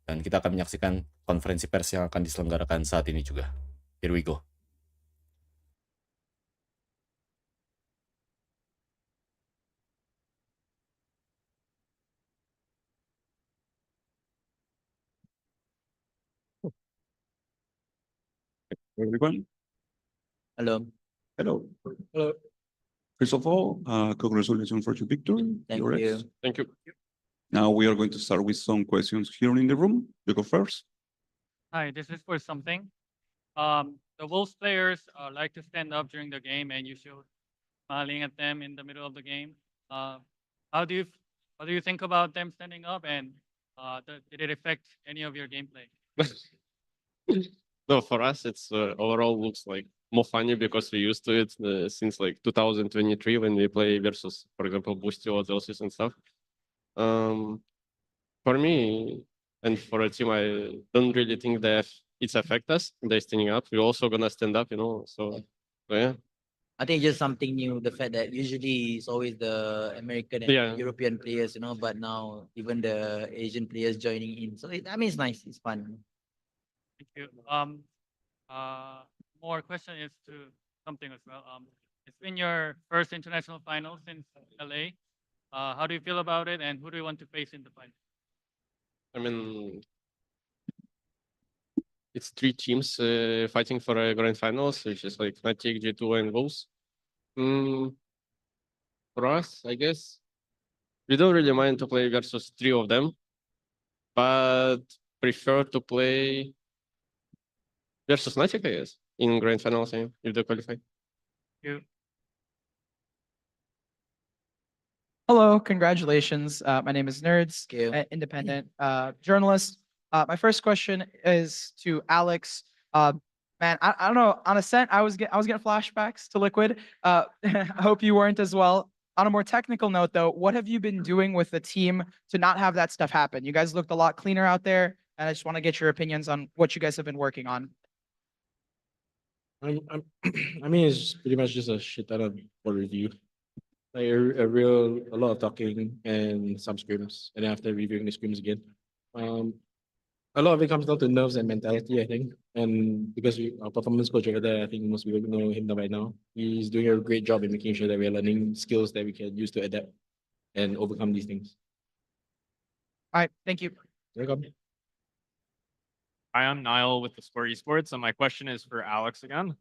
Dan kita akan menyaksikan konferensi pers yang akan diselenggarakan saat ini juga. Here we go. Everyone. Hello. Hello. Hello. First of all, congratulations for your victory. Thank PRX. you. Thank you. Now we are going to start with some questions here in the room. You go first. Hi, this is for something. The Wolves players like to stand up during the game, and you should smiling at them in the middle of the game. How do you think about them standing up, and did it affect any of your gameplay? No, for us, it's overall looks like more funny because we're used to it since like 2023 when we play versus, for example, Boosty or Zelsis and stuff. For me and for a team, I don't really think that it's affect us. They're standing up. We're also gonna stand up, So yeah. I think just something new. The fact that usually it's always the American and European players, but now even the Asian players joining in. So it's nice. It's fun. Thank you. More question is to something as well. It's been your first international final since LA. How do you feel about it, and who do you want to face in the final? I mean, it's 3 teams fighting for a grand finals, which is like Fnatic, G2, and Wolves. For us, I guess, we don't really mind to play versus 3 of them, but prefer to play versus Fnatic, I guess, in grand finals if they qualify. Thank you. Hello, congratulations. My name is Nerds, independent journalist. My first question is to Alex. Man, I don't know. On Ascent, I was getting flashbacks to Liquid. I hope you weren't as well. On a more technical note, though, what have you been doing with the team to not have that stuff happen? You guys looked a lot cleaner out there, and I just want to get your opinions on what you guys have been working on. I mean, it's pretty much just a shit ton of review. Like a lot of talking and some scrims, and then after reviewing the scrims again. A lot of it comes down to nerves and mentality, I think. And because our performance coach over there, I think most people know him by now. He's doing a great job in making sure that we're learning skills that we can use to adapt and overcome these things. All right, thank you. Welcome. Hi, I'm Niall with the Square Esports, and my question is for Alex again.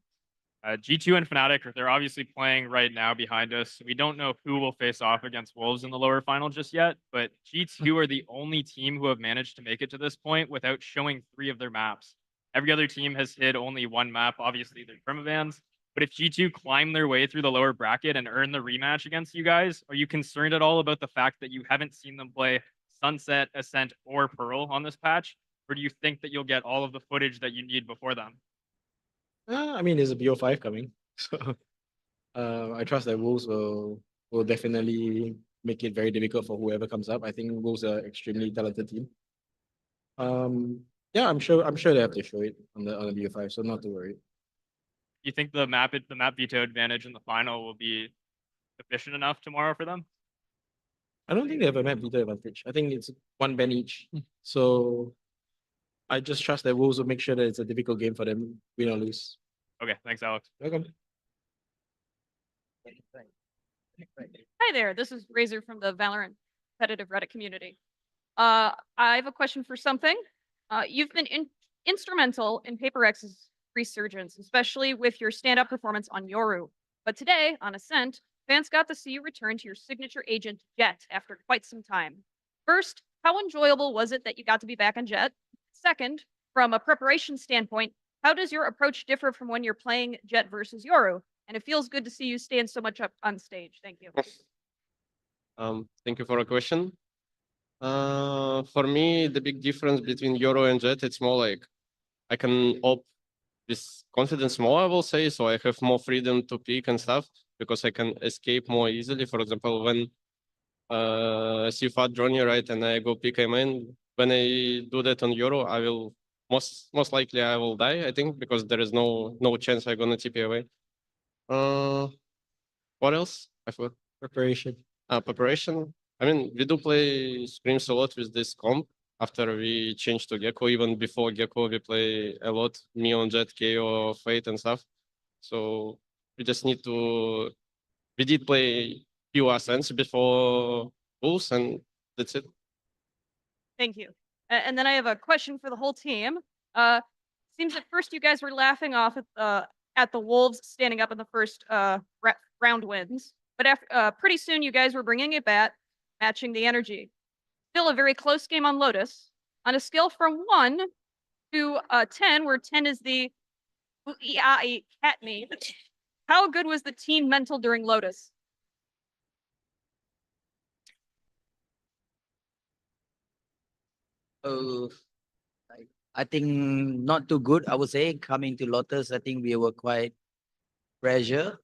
G2 and Fnatic, they're obviously playing right now behind us. We don't know who will face off against Wolves in the lower final just yet, but G2 are the only team who have managed to make it to this point without showing 3 of their maps. Every other team has hid only 1 map, obviously they're permabans, but if G2 climb their way through the lower bracket and earn the rematch against you guys, are you concerned at all about the fact that you haven't seen them play Sunset, Ascent, or Pearl on this patch? Or do you think that you'll get all of the footage that you need before them? I mean, there's a BO5 coming, so I trust that Wolves will definitely make it very difficult for whoever comes up. I think Wolves are an extremely talented team. Yeah, I'm sure they have to show it on the BO5, so not to worry. You think the map veto advantage in the final will be efficient enough tomorrow for them? I don't think they have a map veto advantage. I think it's 1 ban each, so I just trust that Wolves will make sure that it's a difficult game for them, win or lose. Okay, thanks, Alex. Welcome. Hi there, this is Razor from the VALORANT competitive Reddit community. I have a question for something. You've been instrumental in PaperX's resurgence, especially with your stand-up performance on Yoru. But today, on Ascent, fans got to see you return to your signature agent, Jet, after quite some time. First, how enjoyable was it that you got to be back on Jet? Second, from a preparation standpoint, how does your approach differ from when you're playing Jet versus Yoru? And it feels good to see you stand so much up on stage. Thank you. Thank you for a question. For me, the big difference between Yoru and Jet, it's more like I can up this confidence more, I will say, so I have more freedom to pick and stuff because I can escape more easily. For example, when C5 journey, right, and I go pick a main, when I do that on Yoru, I will most likely I will die, I think, because there is no chance I'm gonna TP away. What else? I forgot. Preparation. Preparation. I mean, we do play scrims a lot with this comp. After we changed to Gecko, even before Gecko, we play a lot. Me on Jet, KO, Fate, and stuff. So we just need to. We did play few Ascents before Bulls, and that's it. Thank you. And then I have a question for the whole team. Seems at first you guys were laughing off at the Wolves standing up in the first round wins, but after pretty soon you guys were bringing it back, matching the energy. Still a very close game on Lotus. On a scale from 1 to 10, where 10 is the cat me, how good was the team mental during Lotus? I think not too good. I would say coming to Lotus, I think we were quite pressure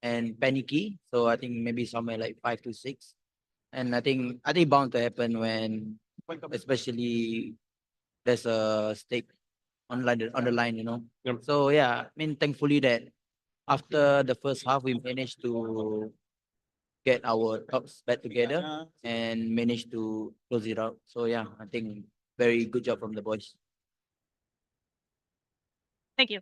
and panicky. So I think maybe somewhere like 5 to 6. And I think bound to happen when, especially there's a stake on the line, you know. So yeah, I mean, thankfully that after the first half, we managed to get our tops back together and managed to close it out. So yeah, I think very good job from the boys. Thank you.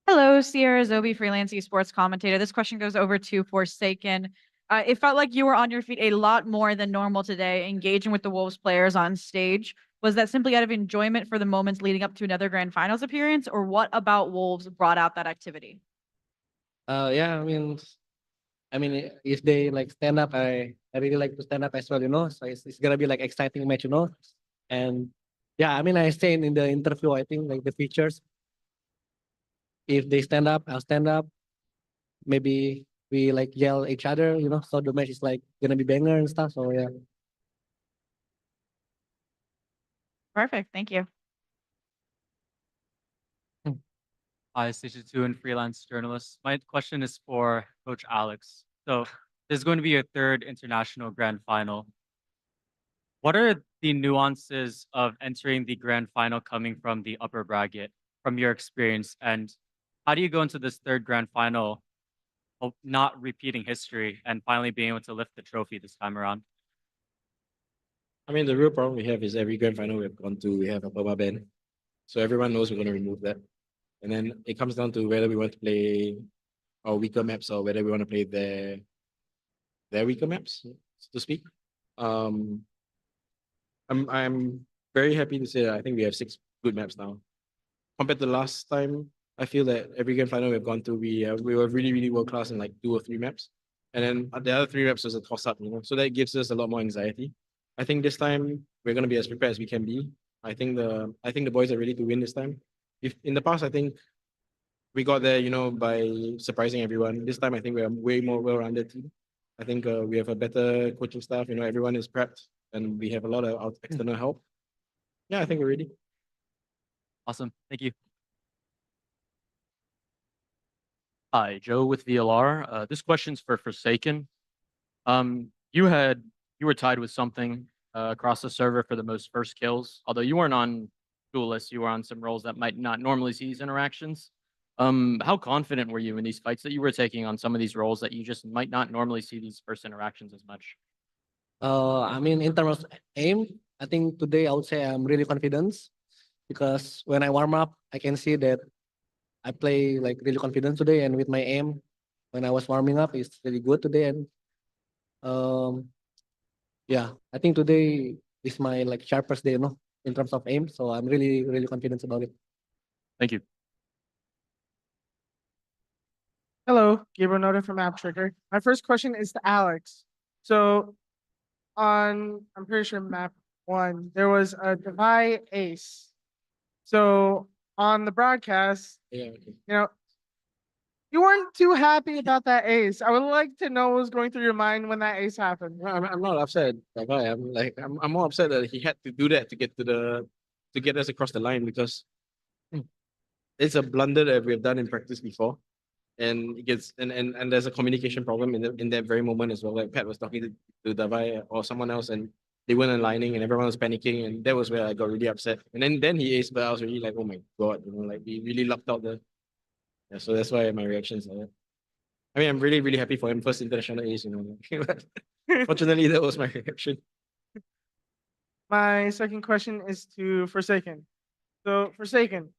Hello, Sierra Zobi, freelance esports commentator. This question goes over to Forsaken. It felt like you were on your feet a lot more than normal today, engaging with the Wolves players on stage. Was that simply out of enjoyment for the moments leading up to another grand finals appearance, or what about Wolves brought out that activity? Yeah, I mean, if they like stand up, I really like to stand up as well, you know. So it's gonna be like exciting match, you know. And yeah, I mean, I saying in the interview, I think like the features. If they stand up, I'll stand up. Maybe we like yell each other, you know. So the match is like gonna be banger and stuff. So yeah. Perfect. Thank you. Hi, Station 2 and freelance journalist. My question is for Coach Alex. So there's going to be a third international grand final. What are the nuances of entering the grand final coming from the upper bracket, from your experience? And how do you go into this third grand final, not repeating history and finally being able to lift the trophy this time around? I mean, the real problem we have is every grand final we've gone to, we have a perma ban. So everyone knows we're going to remove that. And then it comes down to whether we want to play our weaker maps or whether we want to play their weaker maps, so to speak. I'm very happy to say that I think we have 6 good maps now. Compared to last time, I feel that every grand final we've gone to, we were really, really world class in like 2 or 3 maps. And then the other 3 maps was a toss up, you know. So that gives us a lot more anxiety. I think this time we're gonna be as prepared as we can be. I think the boys are ready to win this time. If in the past, I think we got there, you know, by surprising everyone. This time, I think we're a way more well-rounded team. I think we have a better coaching staff. You know, everyone is prepped, and we have a lot of external help. Yeah, I think we're ready. Awesome. Thank you. Hi, Joe with VLR. This question's for Forsaken. You were tied with something across the server for the most first kills. Although you weren't on duelists, you were on some roles that might not normally see these interactions. How confident were you in these fights that you were taking on some of these roles that you just might not normally see these first interactions as much? I mean, in terms of aim, I think today I would say I'm really confident because when I warm up, I can see that I play like really confident today, and with my aim, when I was warming up, it's really good today. And yeah, I think today is my like sharpest day, you know, in terms of aim. So I'm really, really confident about it. Thank you. Hello, Gabriel Noda from App Trigger. My first question is to Alex. So I'm pretty sure map 1, there was a Devi ace. So on the broadcast, you know, you weren't too happy about that ace. I would like to know what was going through your mind when that ace happened. I'm not upset. I'm more upset that he had to do that to get us across the line because it's a blunder that we've done in practice before. And it gets and there's a communication problem in that very moment as well. Like Pat was talking to Davai or someone else, and they weren't aligning, and everyone was panicking, and that was where I got really upset. And then he aced, but I was really like, oh my god, you know, like we really lucked out there. Yeah, so that's why my reactions are. I mean, I'm really, really happy for him. First international ace, you know. But fortunately, that was my reaction. My second question is to Forsaken. So, Forsaken,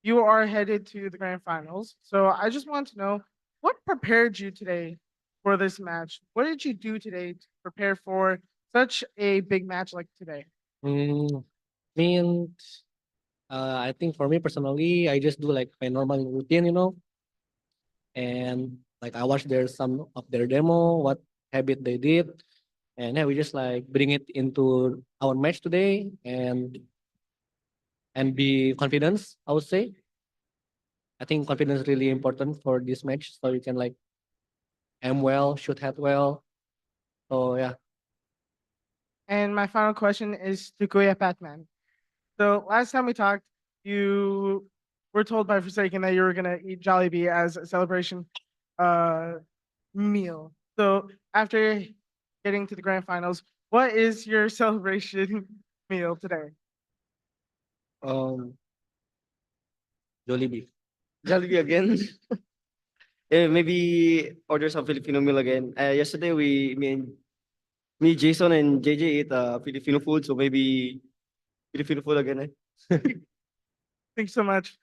you are headed to the grand finals. So, I just want to know what prepared you today for this match? What did you do today to prepare for such a big match like today? mean, I think for me personally, I just do like my normal routine, you know, and like I watch their some of their demo, what habit they did, and yeah, we just like bring it into our match today and be confident, I would say. I think confidence is really important for this match, so you can like aim well, shoot head well. So yeah. And my final question is to Kuya Patman. So last time we talked, you were told by Forsaken that you were gonna eat Jollibee as a celebration meal. So after getting to the grand finals, what is your celebration meal today? Jollibee. Jollibee again? Maybe order some Filipino meal again. Yesterday me, Jason, and JJ ate Filipino food, so maybe Filipino food again. Eh? Thanks so much.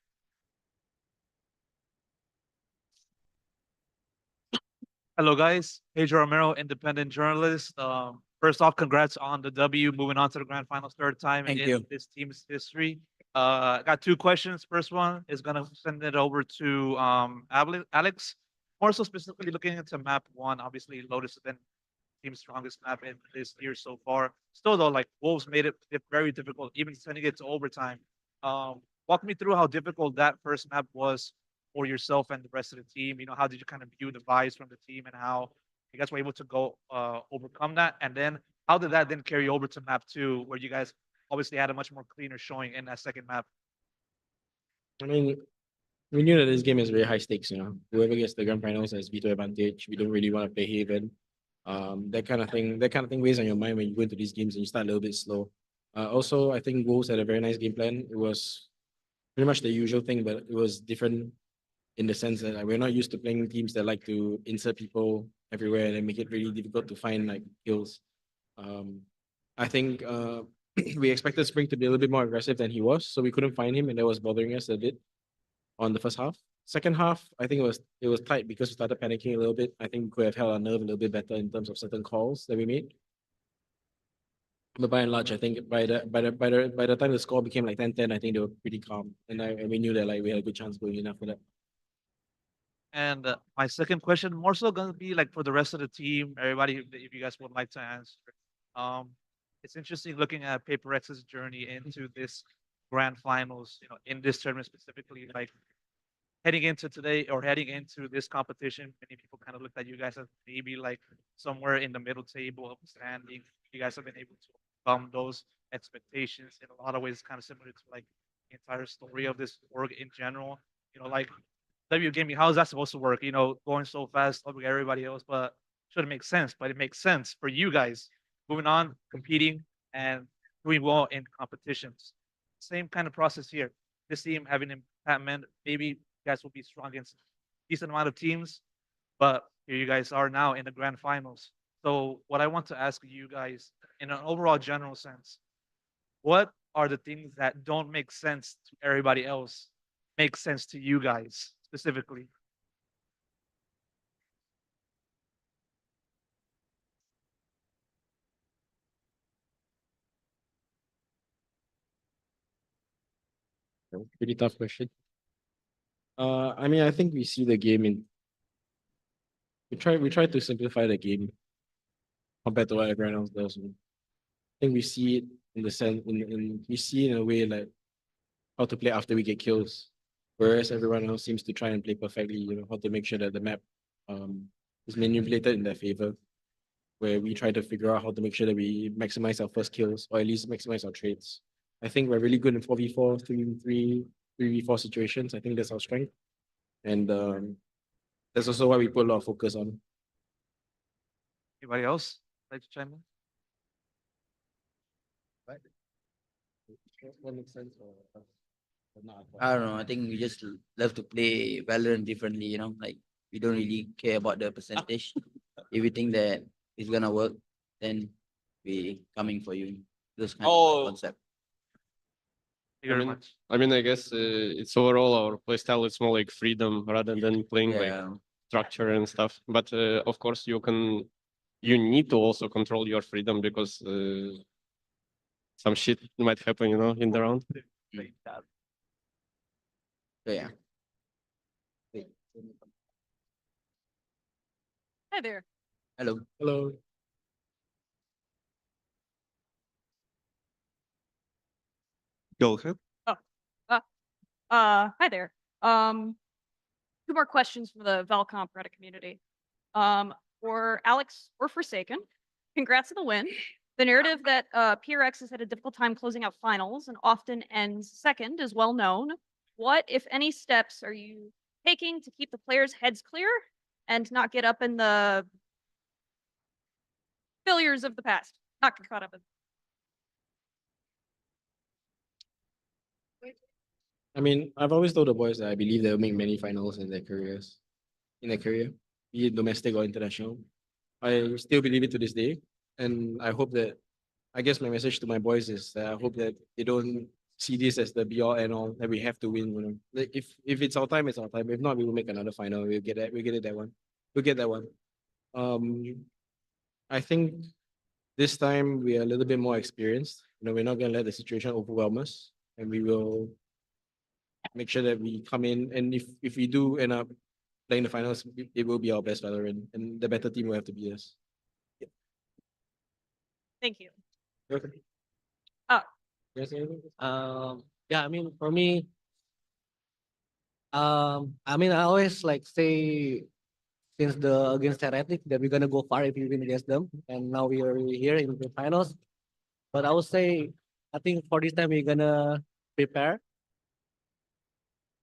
Hello, guys. Pedro Romero, independent journalist. First off, congrats on the W, moving on to the grand finals third time Thank in you. this team's history. I got two questions. First one is gonna send it over to Alex. More so specifically looking into map one. Obviously, Lotus has been team's strongest map in this year so far. Still though, like Wolves made it very difficult, even sending it to overtime. Walk me through how difficult that first map was for yourself and the rest of the team. You know, how did you kind of view the vibes from the team and how you guys were able to go overcome that? And then how did that then carry over to map two, where you guys obviously had a much more cleaner showing in that second map? I mean, we knew that this game is very high stakes, you know. Whoever gets the grand finals has veto advantage. We don't really want to play Haven. That kind of thing weighs on your mind when you go into these games and you start a little bit slow. Also, I think Wolves had a very nice game plan. It was pretty much the usual thing, but it was different in the sense that like, we're not used to playing teams that like to insert people everywhere and then make it really difficult to find like kills. I think we expected Spring to be a little bit more aggressive than he was, so we couldn't find him, and that was bothering us a bit on the first half. Second half, I think it was tight because we started panicking a little bit. I think we could have held our nerve a little bit better in terms of certain calls that we made. But by and large, I think by the time the score became like 10-10, I think they were pretty calm, and we knew that like we had a good chance going in after that. And my second question, more so going to be like for the rest of the team, everybody, if you guys would like to answer. It's interesting looking at Paper Rex's journey into this grand finals, you know, in this tournament specifically, like heading into today or heading into this competition, many people kind of looked at you guys as maybe like somewhere in the middle table of the standing. You guys have been able to overcome those expectations in a lot of ways, kind of similar to like the entire story of this org in general. You know, like W Gaming, how is that supposed to work? You know, going so fast like everybody else, but shouldn't make sense. But it makes sense for you guys moving on, competing, and doing well in competitions. Same kind of process here. This team having improvement, maybe you guys will be strong against a decent amount of teams, but here you guys are now in the grand finals. So what I want to ask you guys in an overall general sense, what are the things that don't make sense to everybody else make sense to you guys specifically? Pretty tough question. I mean, I think we see the game in. We try to simplify the game compared to what everyone else does. I think we see it in the sense we see it in a way like how to play after we get kills, whereas everyone else seems to try and play perfectly. You know how to make sure that the map is manipulated in their favor. Where we try to figure out how to make sure that we maximize our first kills or at least maximize our trades. I think we're really good in 4v4, 3v3, 3v4 situations. I think that's our strength. And that's also why we put a lot of focus on. Anybody else like to chime in? What makes sense? I don't know. I think we just love to play Valorant differently. You know, like we don't really care about the percentage. If we think that it's gonna work, then we coming for you. Those kind of concept. I mean, I guess it's overall our playstyle. It's more like freedom rather than playing like structure and stuff. But of course, you need to also control your freedom because some shit might happen, you know, in the round. Yeah. Hi there. Hello. Hello. Go ahead. Oh, hi there. Two more questions from the ValComp Reddit community. For Alex or Forsaken, congrats on the win. The narrative that PRX has had a difficult time closing out finals and often ends second is well known. What, if any, steps are you taking to keep the players' heads clear and not get up in the failures of the past? Not get caught up in. I mean, I've always told the boys that I believe they'll make many finals in their career, be it domestic or international. I still believe it to this day, and I hope that. I guess my message to my boys is that I hope that they don't see this as the be all and all that we have to win. You know, like if it's our time, it's our time. If not, we will make another final. We'll get that. We'll get it that one. We'll get that one. I think this time we are a little bit more experienced. You know, we're not gonna let the situation overwhelm us, and we will make sure that we come in. And if we do end up playing the finals, it will be our best Valorant, and the better team will have to be us. Thank you. Okay. Yes, yeah, I mean, for me, I mean, I always like say since the against Heretic that we're gonna go far if we win against them, and now we are here in the finals. But I would say, I think for this time we're gonna prepare,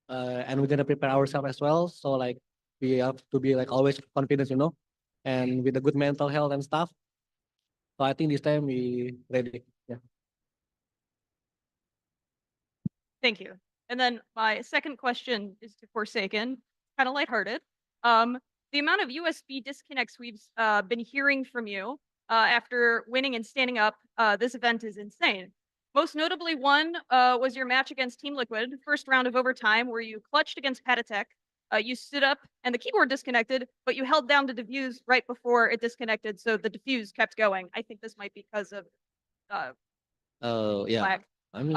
and we're gonna prepare ourselves as well. So like we have to be like always confident, you know, and with a good mental health and stuff. So I think this time we ready. Yeah. Thank you. And then my second question is to Forsaken, kind of lighthearted. The amount of USB disconnects we've been hearing from you after winning and standing up this event is insane. Most notably, one was your match against Team Liquid, first round of overtime, where you clutched against Patatech. You stood up and the keyboard disconnected, but you held down the diffuse right before it disconnected, so the diffuse kept going. I think this might be because of Yeah. lag. I mean,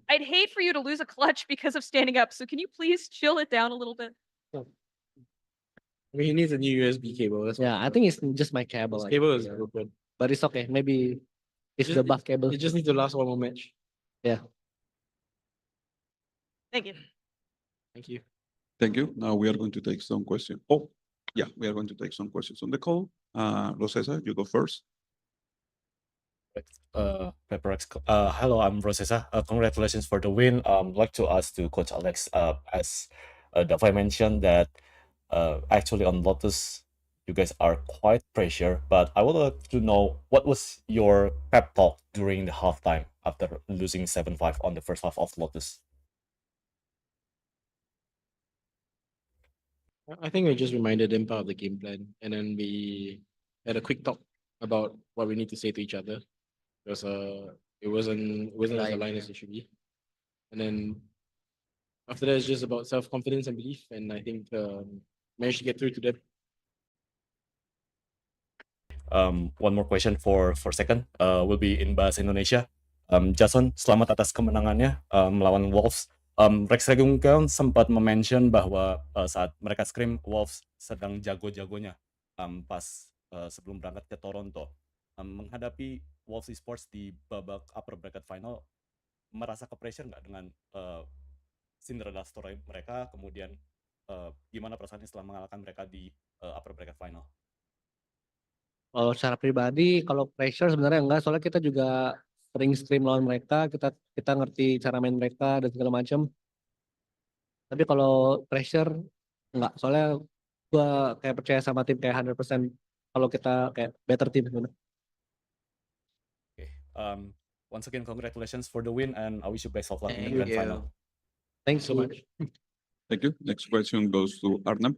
I'd hate for you to lose a clutch because of standing up, so can you please chill it down a little bit? I mean, he needs a new USB cable. That's yeah, I think it's just my cable. His like, cable is yeah. broken. But it's okay. Maybe it's Just- the buff cable. It just needs to last one more match. Yeah. Thank you. Thank you. Thank you. Now we are going to take some questions. Oh, yeah, we are going to take some questions on the call. Rosesa, you go first. Paper Rex. Hello, I'm Rosesa. Congratulations for the win. Like to ask to Coach Alex, as Davai mentioned that actually on Lotus, you guys are quite pressure, but I would like to know what was your pep talk during the halftime after losing 7-5 on the first half of Lotus? I think we just reminded them part of the game plan, and then we had a quick talk about what we need to say to each other. Because it wasn't as aligned as it should be. And then after that, it's just about self-confidence and belief, and I think managed to get through to them. One more question for second will be in bahasa Indonesia. Jason, selamat atas kemenangannya melawan Wolves. Rex Regungkeon sempat mention bahwa saat mereka scrim Wolves sedang jago-jagonya pas sebelum berangkat ke Toronto. Menghadapi Wolves Esports di babak upper bracket final, merasa ke pressure nggak dengan Cinderella story mereka, kemudian gimana perasaannya setelah mengalahkan mereka di upper bracket final? Kalau secara pribadi, kalau pressure sebenarnya enggak, soalnya kita juga sering stream lawan mereka, kita ngerti cara main mereka dan segala macam. Tapi kalau pressure enggak, soalnya gua kayak percaya sama tim kayak 100% kalau kita kayak better team gitu. Once again, congratulations for the win, and I wish you best of luck in the Thank grand you. final. Thanks so much. Thank you. Next question goes to Arnab.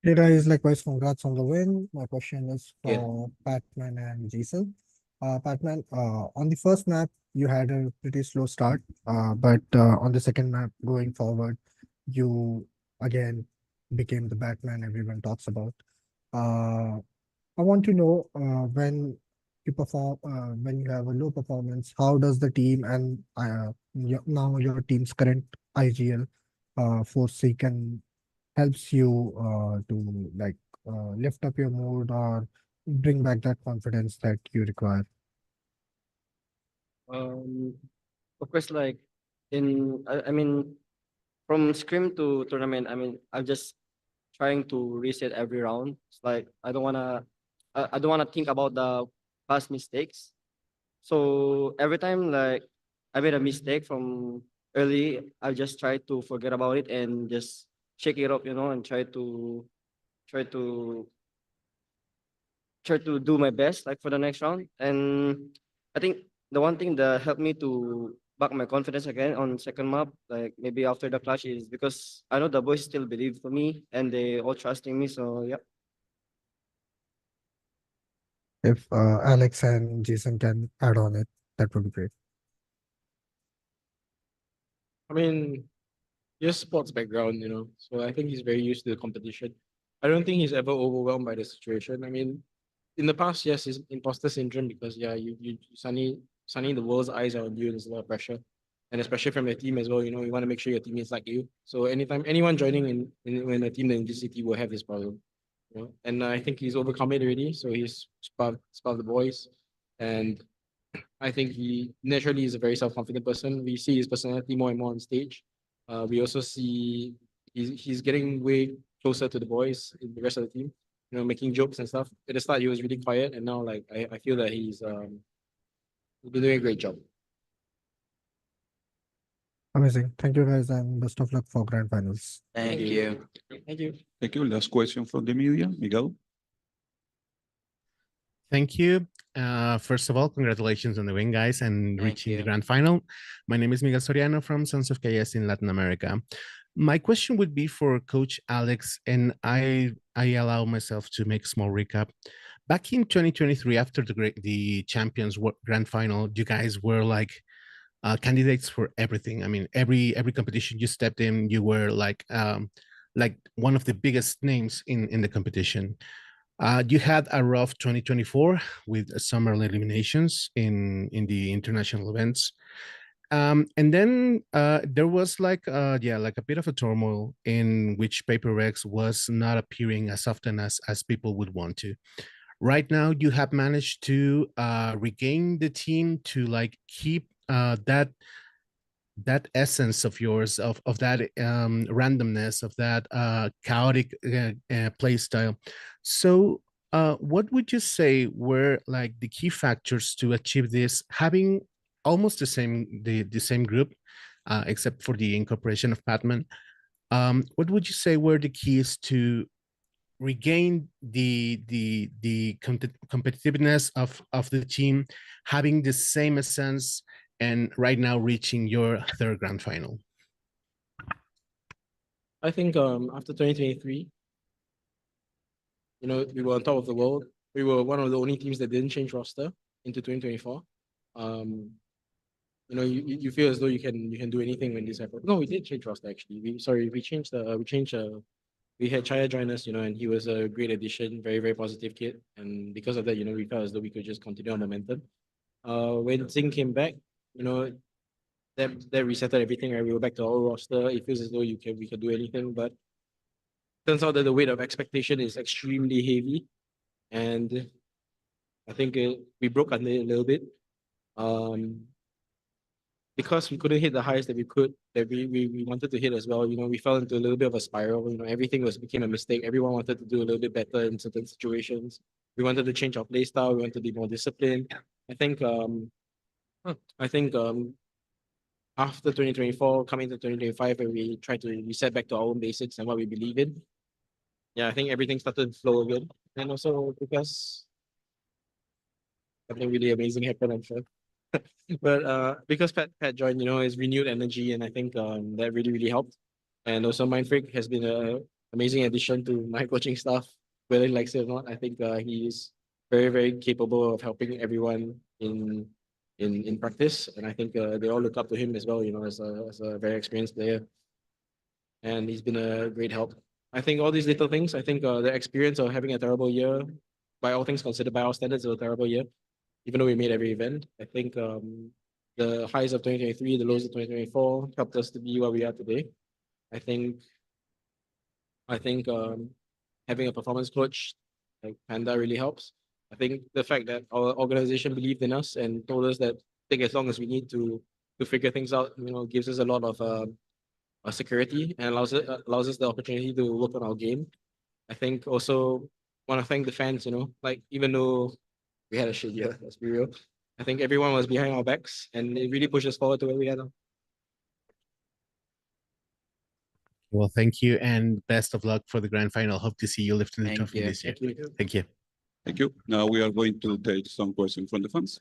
Hey guys, likewise, congrats on the win. My question is Yeah. for Patman and Jason. Patman, on the first map, you had a pretty slow start, but on the second map, going forward, you again became the Batman everyone talks about. I want to know when you perform, when you have a low performance, how does the team and now your team's current IGL Forsaken helps you to like lift up your mood or bring back that confidence that you require? Of course, like I mean, from scrim to tournament, I mean, I'm just trying to reset every round. It's like I don't wanna think about the past mistakes. So every time like I made a mistake from early, I just try to forget about it and just shake it up, and try to try to do my best like for the next round. And I think the one thing that helped me to back my confidence again on second map, like maybe after the clash, is because I know the boys still believe for me and they all trusting me. So yeah. If Alex and Jason can add on it, that would be great. I mean, he has sports background, so I think he's very used to the competition. I don't think he's ever overwhelmed by the situation. I mean, in the past, yes, it's imposter syndrome because you suddenly the world's eyes are on you and there's a lot of pressure. And especially from your team as well, you want to make sure your teammates like you. So anytime anyone joining in a team in this city will have this problem. And I think he's overcome it already. So he's part of the boys. And I think he naturally is a very self-confident person. We see his personality more and more on stage. We also see he's getting way closer to the boys in the rest of the team, making jokes and stuff. At the start, he was really quiet, and now like I feel that he's been doing a great job. Amazing. Thank you guys and best of luck for grand finals. Thank you. Thank you. Thank you. Last question from the media, Miguel. Thank you. First of all, congratulations on the win, guys, and Thank reaching the you. grand final. My name is Miguel Soriano from Sons of KS in Latin America. My question would be for Coach Alex, and I allow myself to make a small recap. Back in 2023, after the Champions Grand Final, you guys were like candidates for everything. I mean, every competition you stepped in, you were like one of the biggest names in the competition. You had a rough 2024 with some early eliminations in the international events. And then there was like a bit of a turmoil in which Paper Rex was not appearing as often as people would want to. Right now, you have managed to regain the team to like keep that essence of yours, of that randomness, of that chaotic play style. So what would you say were like the key factors to achieve this, having almost the same group, except for the incorporation of Patman? What would you say were the keys to regain the competitiveness of the team, having the same essence, and right now reaching your third grand final? I think after 2023, we were on top of the world. We were one of the only teams that didn't change roster into 2024. You feel as though you can do anything when this happens. No, we did change roster actually. We had Chaya join us, and he was a great addition, very, very positive kid. And because of that, we felt as though we could just continue our momentum. When Zing came back, that resetted everything, right? We were back to our roster. It feels as though we can do anything, but turns out that the weight of expectation is extremely heavy. And I think we broke under it a little bit. Because we couldn't hit the highest that we wanted to hit as well, we fell into a little bit of a spiral. Everything became a mistake. Everyone wanted to do a little bit better in certain situations. We wanted to change our play style. We wanted to be more disciplined. I think after 2024, coming to 2025, when we tried to reset back to our own basics and what we believe in, I think everything started to flow again. And also because something really amazing happened, I'm sure. But because Pat joined, it's renewed energy, and I think that really helped. And also Mindfreak has been a amazing addition to my coaching staff, whether he likes it or not. I think he is very capable of helping everyone in practice, and I think they all look up to him as well. As a very experienced player, and he's been a great help. I think all these little things. I think the experience of having a terrible year, by all things considered, by our standards, it was a terrible year. Even though we made every event, I think the highs of 2023, the lows of 2024 helped us to be where we are today. I think having a performance coach like Panda really helps. I think the fact that our organization believed in us and told us that take as long as we need to figure things out, gives us a lot of security and allows us the opportunity to work on our game. I think also want to thank the fans. Like even though we had a shit year, let's be real, I think everyone was behind our backs, and it really pushed us forward to where we are now. Well, thank you and best of luck for the grand final. Hope to see you lifting the trophy this year. Thank you. Thank you. Now we are going to take some questions from the fans.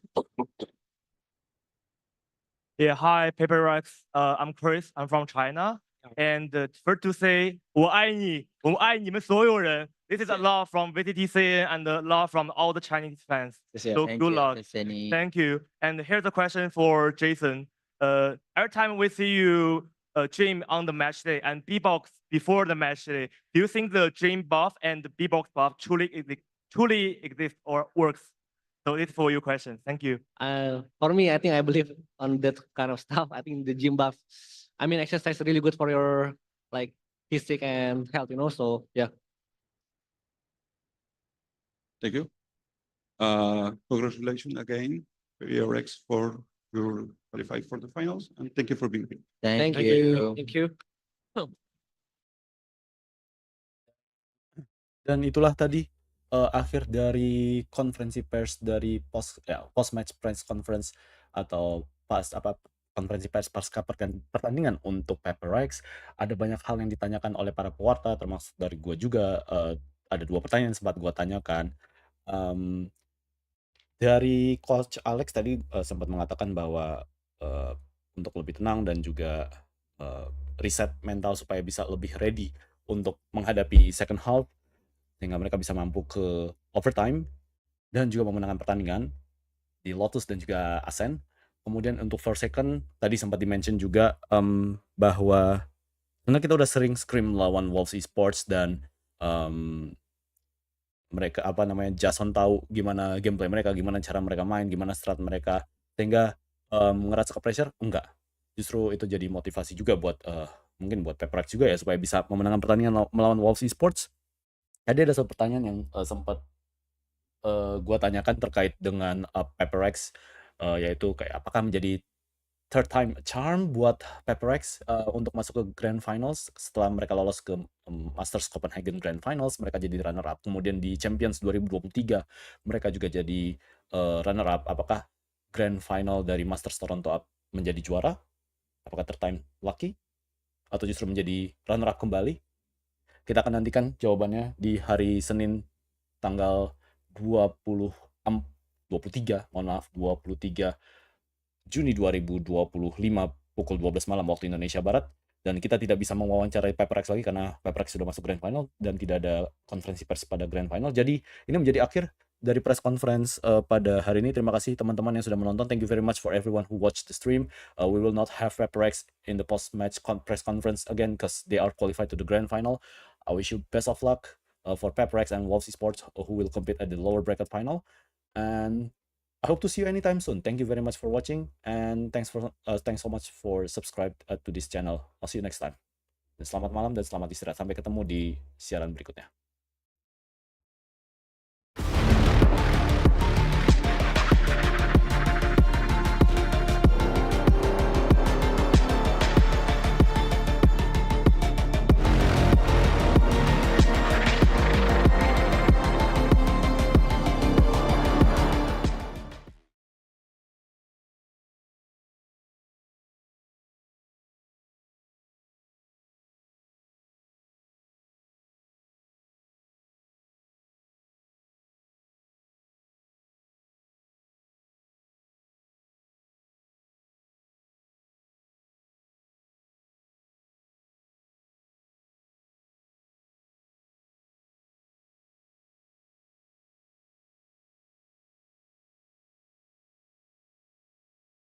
Yeah, hi, Paper Rex. I'm Chris. I'm from China. And first to say, 我爱你，我们爱你们所有人. This is a lot from VTTC and a lot from all the Chinese fans. So Thank good you. luck. Thank you. And here's a question for Jason. Every time we see you dream on the match day and B-box before the match day, do you think the dream buff and the B-box buff truly exist or works? So it's for your question. Thank you. For me, I think I believe on that kind of stuff. I think the gym buff, exercise is really good for your physique and health, So yeah. Thank you. Congratulations again, PRX, for your qualified for the finals, and thank you for being here. Thank you. Thank you. Dan itulah tadi akhir dari konferensi pers dari post match press conference atau konferensi pers pasca pertandingan untuk Paper Rex. Ada banyak hal yang ditanyakan oleh para pewarta, termasuk dari gua juga. Ada 2 pertanyaan yang sempat gua tanyakan. Dari Coach Alex tadi sempat mengatakan bahwa untuk lebih tenang dan juga reset mental supaya bisa lebih ready untuk menghadapi second half, sehingga mereka bisa mampu ke overtime dan juga memenangkan pertandingan di Lotus dan juga Ascent. Kemudian untuk first second tadi sempat di-mention juga bahwa karena kita udah sering scrim lawan Wolves Esports dan mereka Jason tahu gimana gameplay mereka, gimana cara mereka main, gimana strat mereka, sehingga ngerasa ke pressure enggak. Justru itu jadi motivasi juga buat mungkin buat Paper Rex juga ya, supaya bisa memenangkan pertandingan melawan Wolves Esports. Ada satu pertanyaan yang sempat gua tanyakan terkait dengan Paper Rex, yaitu kayak apakah menjadi third time charm buat Paper Rex untuk masuk ke Grand Finals setelah mereka lolos ke Masters Copenhagen Grand Finals. Mereka jadi runner up. Kemudian di Champions 2023 mereka juga jadi runner up. Apakah Grand Final dari Masters Toronto up menjadi juara? Apakah third time lucky atau justru menjadi runner up kembali? Kita akan nantikan jawabannya di hari Senin tanggal 23 Juni 2025 pukul 12 malam waktu Indonesia Barat. Dan kita tidak bisa mewawancarai Paper Rex lagi karena Paper Rex sudah masuk Grand Final dan tidak ada konferensi pers pada Grand Final. Jadi ini menjadi akhir dari press conference pada hari ini. Terima kasih teman-teman yang sudah menonton. Thank you very much for everyone who watched the stream. We will not have Paper Rex in the post-match press conference again because they are qualified to the Grand Final. I wish you best of luck for Paper Rex and Wolves Esports who will compete at the lower bracket final. And I hope to see you anytime soon. Thank you very much for watching, and thanks so much for subscribe to this channel. I'll see you next time. Dan selamat malam dan selamat istirahat. Sampai ketemu di siaran berikutnya.